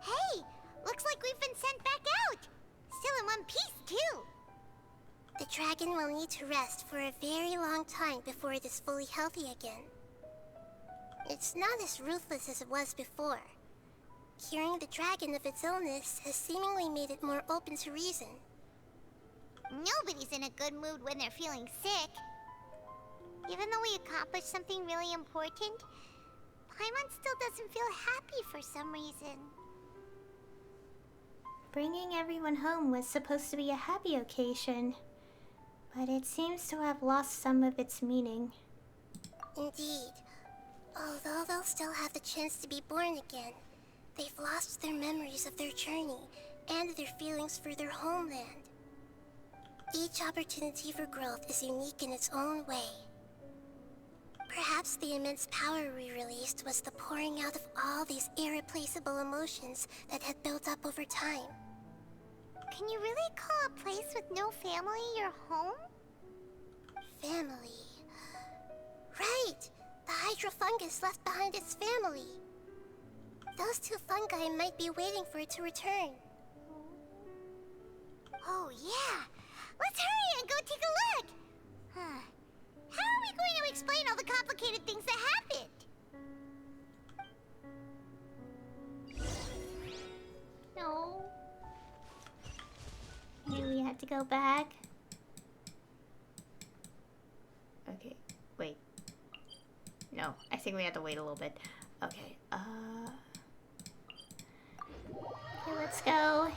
Hey! Looks like we've been sent back out! Still in one piece, too! The dragon will need to rest for a very long time before it is fully healthy again. It's not as ruthless as it was before. Curing the dragon of its illness has seemingly made it more open to reason. Nobody's in a good mood when they're feeling sick. Even though we accomplished something really important, Paimon still doesn't feel happy for some reason. Bringing everyone home was supposed to be a happy occasion, but it seems to have lost some of its meaning. Indeed. Although they'll still have the chance to be born again, they've lost their memories of their journey and their feelings for their homeland. Each opportunity for growth is unique in its own way. Perhaps the immense power we released was the pouring out of all these irreplaceable emotions that had built up over time. Can you really call a place with no family your home? Family. Right! The Hydra fungus left behind its family. Those two fungi might be waiting for it to return. Oh, yeah! Let's hurry and go take a look! Huh. How are we going to explain all the complicated things that happened? No. Maybe we had to go back. Okay, wait. No, I think we had to wait a little bit. Okay, okay, let's go.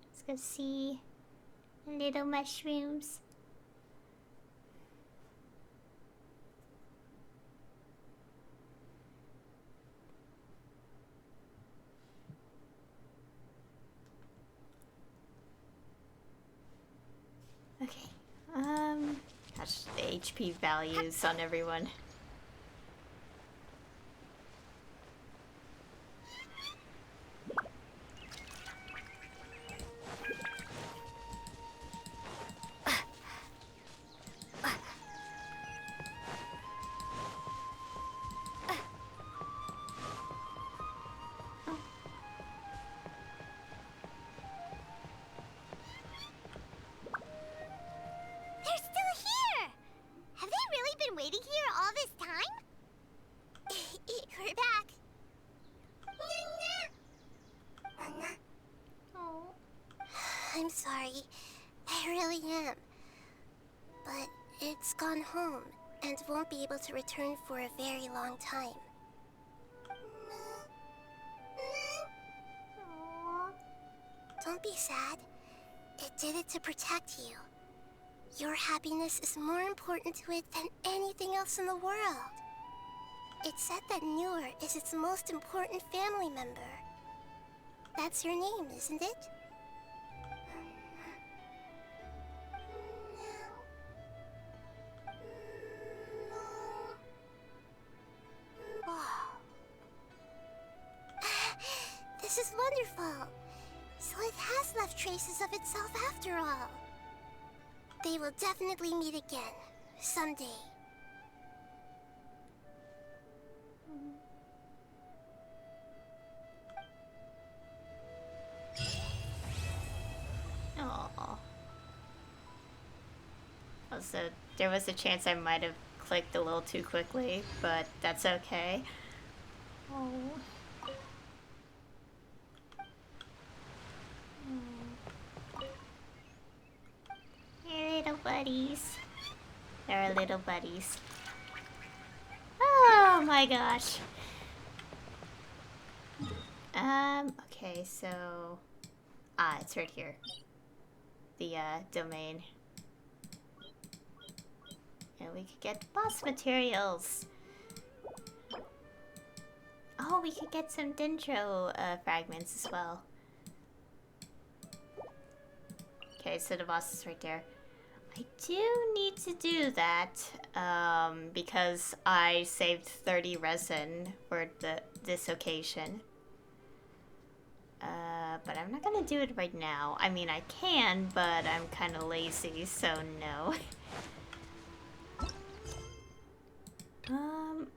Let's go see little mushrooms. Okay, gosh, the HP values on everyone. They're still here! Have they really been waiting here all this time? We're back. Oh. I'm sorry. I really am. But it's gone home and won't be able to return for a very long time. Don't be sad. It did it to protect you. Your happiness is more important to it than anything else in the world. It said that Newer is its most important family member. That's your name, isn't it? This is wonderful. So it has left traces of itself after all. They will definitely meet again, someday. Aww. Also, there was a chance I might have clicked a little too quickly, but that's okay. Oh. Hey, little buddies. They're our little buddies. Oh my gosh. Okay, so... Ah, it's right here. The, domain. And we could get boss materials. Oh, we could get some dendro, fragments as well. Okay, so the boss is right there. I do need to do that, because I saved 30 resin for this occasion. But I'm not gonna do it right now. I mean, I can, but I'm kind of lazy, so no.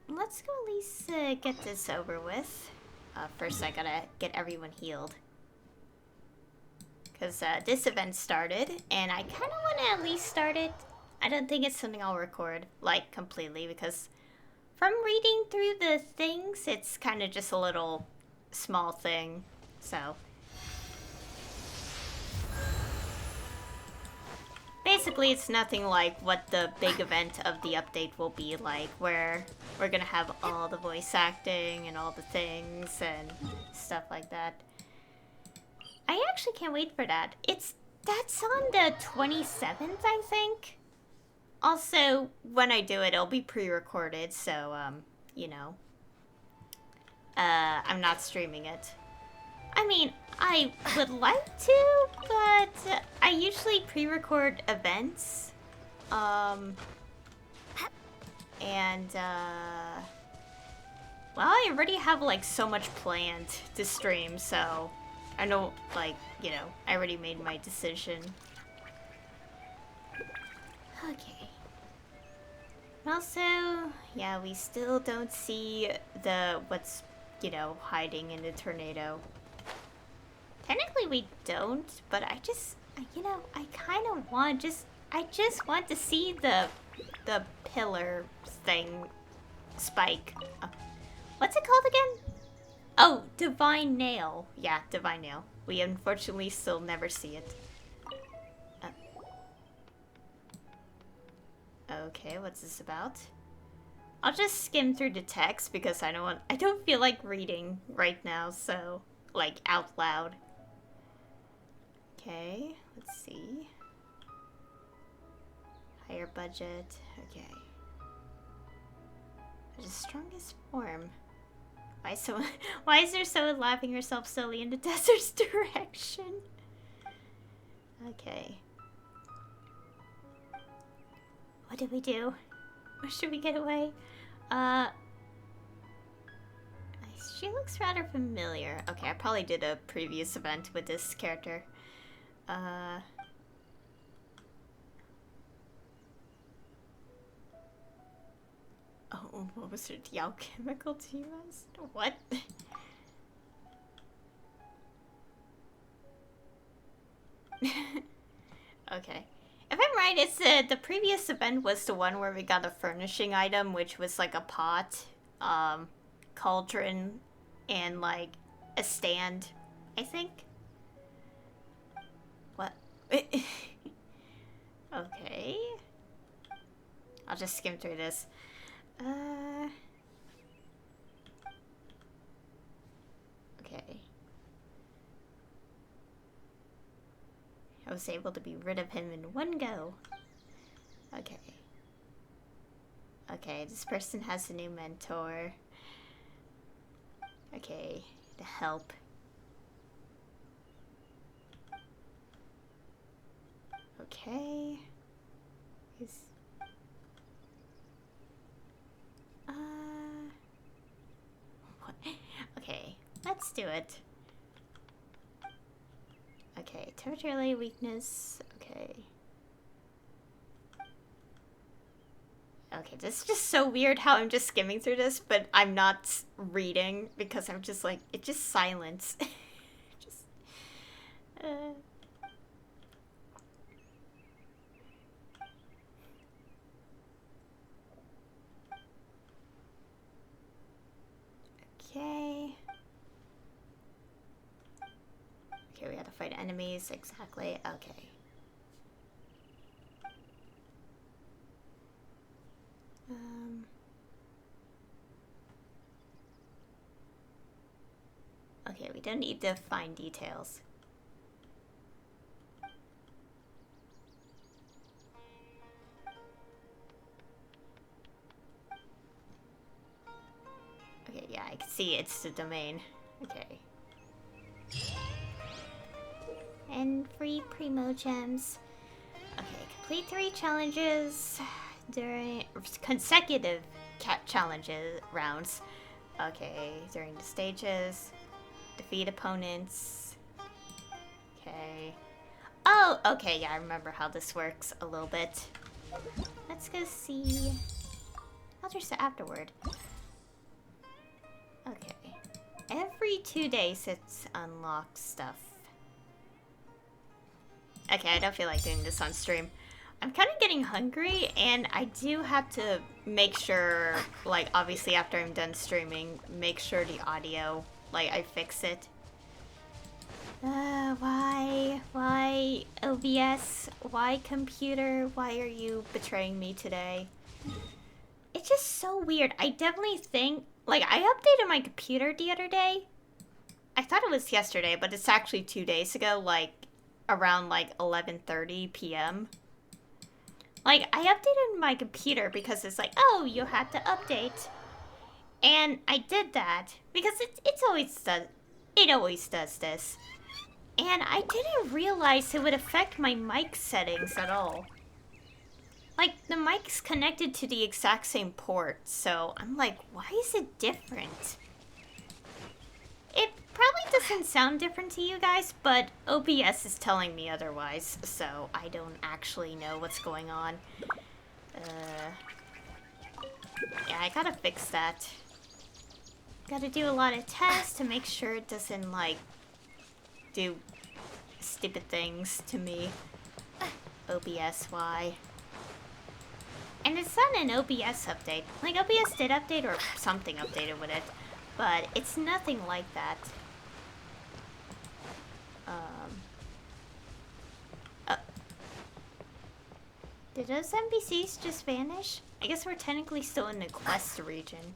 Let's go at least get this over with. First I gotta get everyone healed. Because this event started, and I kind of want to at least start it. I don't think it's something I'll record, like, completely, because from reading through the things, it's kind of just a little small thing, so. Basically, it's nothing like what the big event of the update will be like, where we're gonna have all the voice acting and all the things and stuff like that. I actually can't wait for that. That's on the 27th, I think. Also, when I do it, it'll be pre-recorded, so, you know. I'm not streaming it. I mean, I would like to, but I usually pre-record events. Well, I already have, like, so much planned to stream, so I know, like, you know, I already made my decision. Okay. Also, yeah, we still don't see what's, you know, hiding in the tornado. Technically we don't, but I just, you know, I kind of want I just want to see the pillar thing spike. What's it called again? Oh, Divine Nail. Yeah, Divine Nail. We unfortunately still never see it. Okay, what's this about? I'll just skim through the text because I don't feel like reading right now, so, like, out loud. Okay, let's see. Higher budget. Okay. The strongest form. Why is there someone laughing herself slowly in the desert's direction? Okay. What did we do? Or should we get away? She looks rather familiar. Okay, I probably did a previous event with this character. Oh, what was it? The alchemical T-Rez? What? Okay. If I'm right, it's the previous event was the one where we got a furnishing item, which was like a pot, cauldron, and like a stand, I think. What? Okay. I'll just skim through this. Okay. I was able to be rid of him in one go. Okay. Okay, this person has a new mentor. Okay, to help. Okay. He's... What? Okay, let's do it. Okay, temperature relay weakness. Okay. Okay, this is just so weird how I'm just skimming through this, but I'm not reading because I'm just like, it's just silence. just, Okay. Okay, we have to fight enemies, exactly. Okay. Okay, we don't need to find details. Okay, yeah, I can see it's the domain. Okay. And free Primo gems. Okay, complete 3 challenges during consecutive challenges rounds. Okay, during the stages. Defeat opponents. Okay. Oh, okay, yeah, I remember how this works a little bit. Let's go see. I'll just afterward. Okay. Every 2 days it's unlocked stuff. Okay, I don't feel like doing this on stream. I'm kind of getting hungry, and I do have to make sure, like, obviously after I'm done streaming, make sure the audio, like, I fix it. Why? Why, OBS? Why, computer? Why are you betraying me today? It's just so weird. I definitely think, like, I updated my computer the other day. I thought it was yesterday, but it's actually 2 days ago, like, around, like, 11:30 p.m. Like, I updated my computer because it's like, oh, you had to update. And I did that because it always does this. And I didn't realize it would affect my mic settings at all. Like, the mic's connected to the exact same port, so I'm like, why is it different? It probably doesn't sound different to you guys, but OBS is telling me otherwise, so I don't actually know what's going on. Yeah, I gotta fix that. Gotta do a lot of tests to make sure it doesn't, like, do stupid things to me. OBS, why? And it's not an OBS update. Like, OBS did update or something updated with it, but it's nothing like that. Did those NPCs just vanish? I guess we're technically still in the quest region.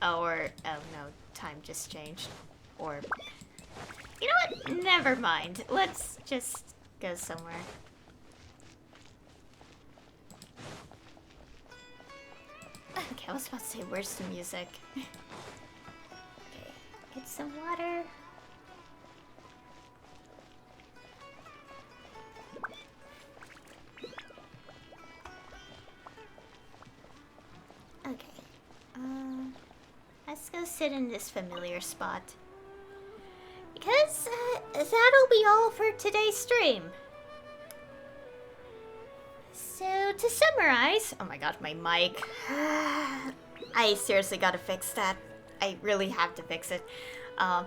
Oh no, time just changed. Or, you know what? Never mind. Let's just go somewhere. Okay, I was about to say, where's the music? Okay, get some water. Okay, let's go sit in this familiar spot. Because, that'll be all for today's stream. So, to summarize... Oh my god, my mic. I seriously gotta fix that. I really have to fix it. But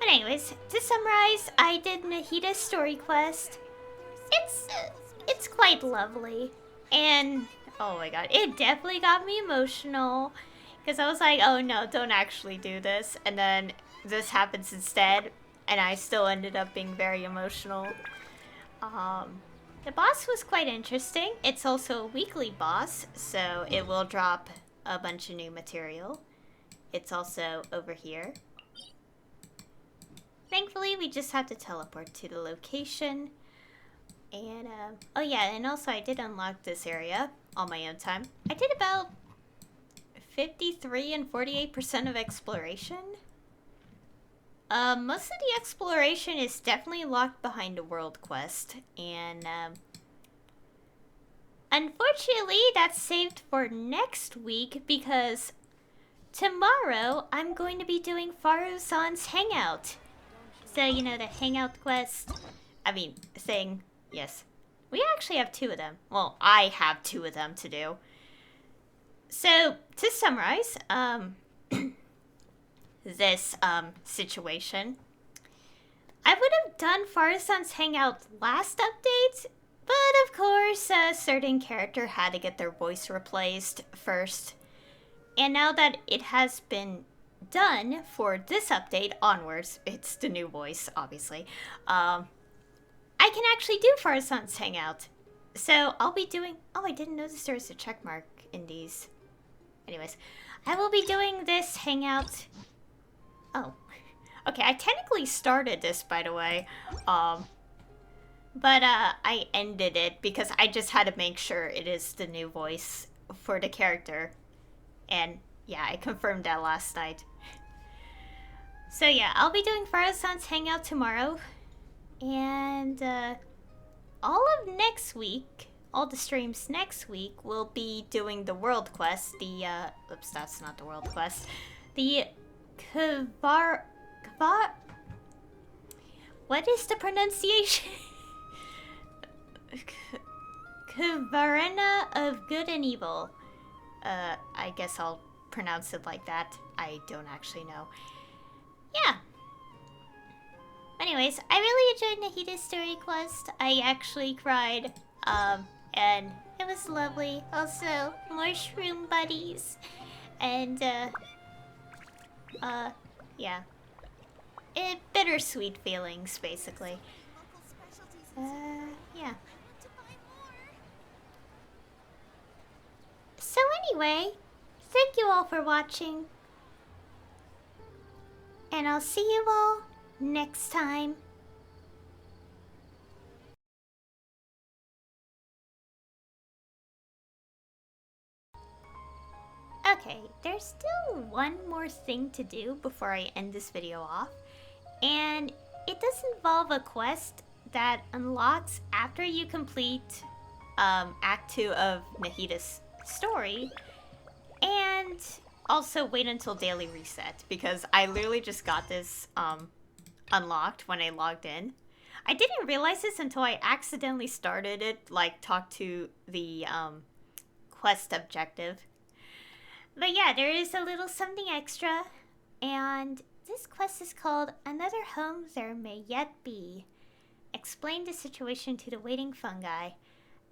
anyways, to summarize, I did Nahida's story quest. It's quite lovely. And, oh my god, it definitely got me emotional. Because I was like, oh no, don't actually do this. And then this happens instead. And I still ended up being very emotional. The boss was quite interesting. It's also a weekly boss, so it will drop a bunch of new material. It's also over here. Thankfully, we just have to teleport to the location. And, oh yeah, and also I did unlock this area on my own time. I did about 53 and 48% of exploration. Most of the exploration is definitely locked behind a world quest, and, unfortunately, that's saved for next week, because tomorrow I'm going to be doing Faru-san's Hangout. So, you know, the Hangout quest I mean, saying yes. We actually have 2 of them. Well, I have 2 of them to do. So, to summarize, this, situation, I would have done Farsan's Hangout last update, but of course, a certain character had to get their voice replaced first. And now that it has been done for this update onwards, it's the new voice, obviously, I can actually do Farsan's Hangout. So I'll be doing... Oh, I didn't notice there was a check mark in these. Anyways, I will be doing this hangout... Oh. Okay, I technically started this, by the way. But I ended it because I just had to make sure it is the new voice for the character. And yeah, I confirmed that last night. So yeah, I'll be doing Farah-san's Hangout tomorrow. And all of next week, all the streams next week, will be doing the world quest. The, oops, that's not the world quest. The what is the pronunciation? Kavarena of Good and Evil. I guess I'll pronounce it like that. I don't actually know. Yeah. Anyways, I really enjoyed Nahida's story quest. I actually cried. And it was lovely. Also, more shroom buddies. And, yeah. Bittersweet feelings, basically. Yeah. So anyway, thank you all for watching. And I'll see you all next time. Okay, there's still one more thing to do before I end this video off. And it does involve a quest that unlocks after you complete Act 2 of Nahida's story. And also wait until daily reset, because I literally just got this unlocked when I logged in. I didn't realize this until I accidentally started it, like talked to the quest objective. But yeah, there is a little something extra, and this quest is called Another Home There May Yet Be. Explain the situation to the waiting fungi.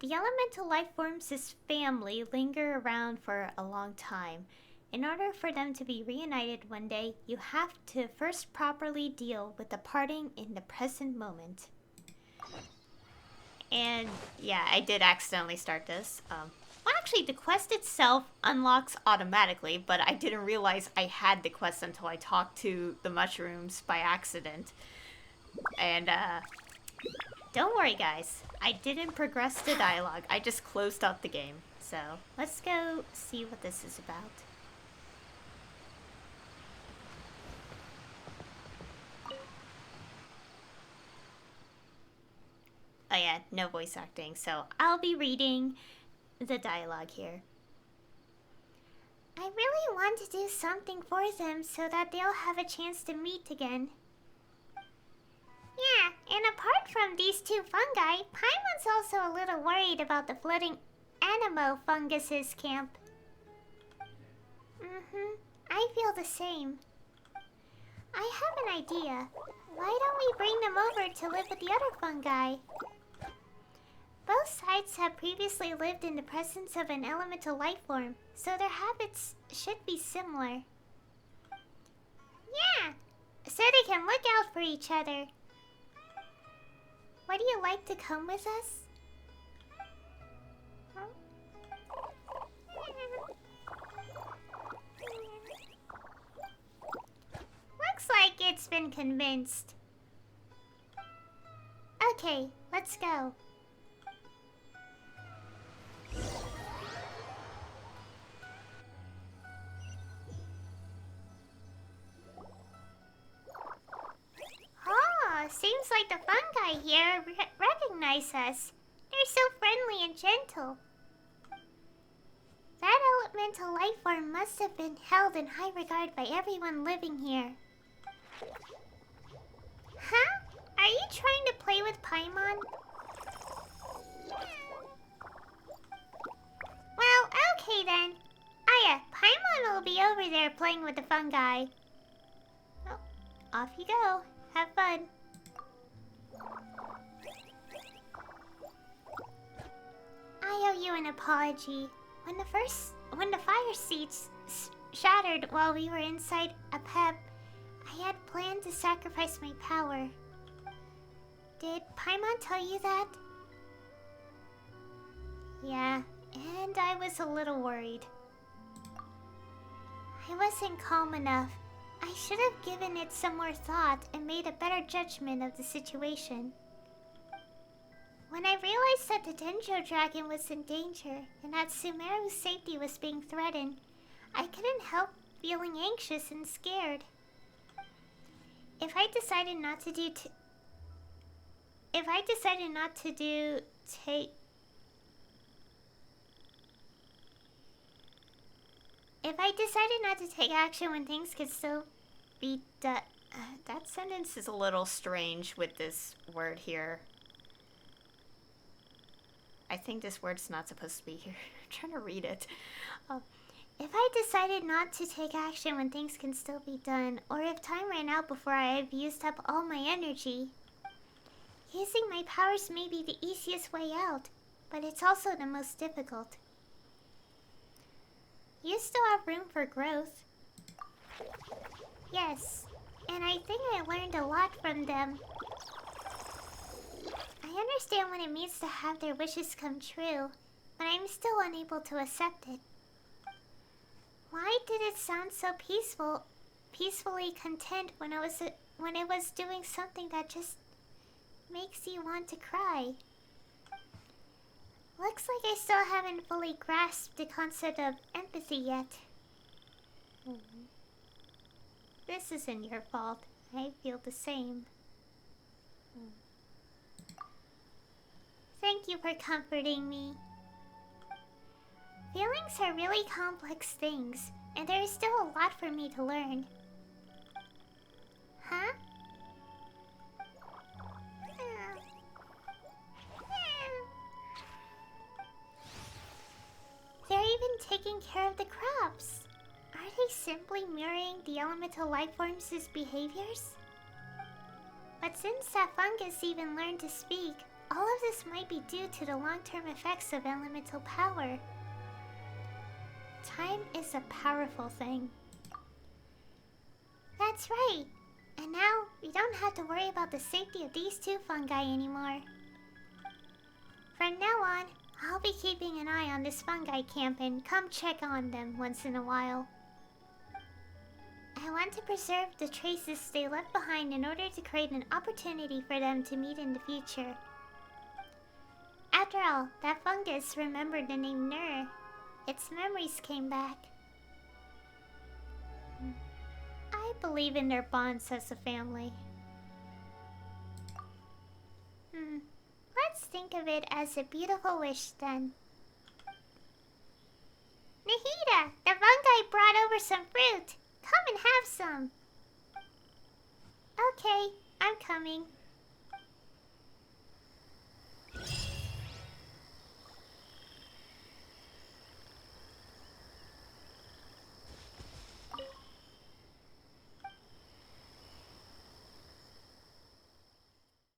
The elemental life forms' family linger around for a long time. In order for them to be reunited one day, you have to first properly deal with the parting in the present moment. And yeah, I did accidentally start this. Well, actually, the quest itself unlocks automatically, but I didn't realize I had the quest until I talked to the mushrooms by accident. And, don't worry, guys. I didn't progress the dialogue. I just closed out the game. So, let's go see what this is about. Oh yeah, no voice acting, so I'll be reading the dialogue here. I really want to do something for them so that they'll have a chance to meet again. Yeah, and apart from these 2 fungi, Paimon's also a little worried about the floating Anemo fungus's camp. I feel the same. I have an idea. Why don't we bring them over to live with the other fungi? Both sides have previously lived in the presence of an elemental life form, so their habits should be similar. Yeah, so they can look out for each other. Would you like to come with us? Looks like it's been convinced. Okay, let's go. Oh, seems like the fungi here recognize us. They're so friendly and gentle. That elemental life form must have been held in high regard by everyone living here. Huh? Are you trying to play with Paimon? Well, okay then. Aya, Paimon will be over there playing with the fungi. Oh, off you go. Have fun. I owe you an apology. When the fire seats shattered while we were inside a pep, I had planned to sacrifice my power. Did Paimon tell you that? Yeah, and I was a little worried. I wasn't calm enough. I should have given it some more thought and made a better judgment of the situation. When I realized that the Denjo dragon was in danger and that Sumeru's safety was being threatened, I couldn't help feeling anxious and scared. If I decided not to take action when things could still be done. That sentence is a little strange with this word here. I think this word's not supposed to be here. I'm trying to read it. If I decided not to take action when things can still be done, or if time ran out before I have used up all my energy, using my powers may be the easiest way out, but it's also the most difficult. You still have room for growth. Yes, and I think I learned a lot from them. I understand what it means to have their wishes come true, but I'm still unable to accept it. Why did it sound so peacefully content when it was doing something that just makes you want to cry? Looks like I still haven't fully grasped the concept of empathy yet. This isn't your fault. I feel the same. Thank you for comforting me. Feelings are really complex things, and there is still a lot for me to learn. Huh? They're even taking care of the crops. Are they simply mirroring the elemental life forms' behaviors? But since that fungus even learned to speak, all of this might be due to the long-term effects of elemental power. Time is a powerful thing. That's right. And now, we don't have to worry about the safety of these two fungi anymore. From now on, I'll be keeping an eye on this fungi camp and come check on them once in a while. I want to preserve the traces they left behind in order to create an opportunity for them to meet in the future. After all, that fungus remembered the name Nur. Its memories came back. I believe in their bonds as a family. Let's think of it as a beautiful wish then. Nahida, the fungi brought over some fruit. Come and have some. Okay, I'm coming.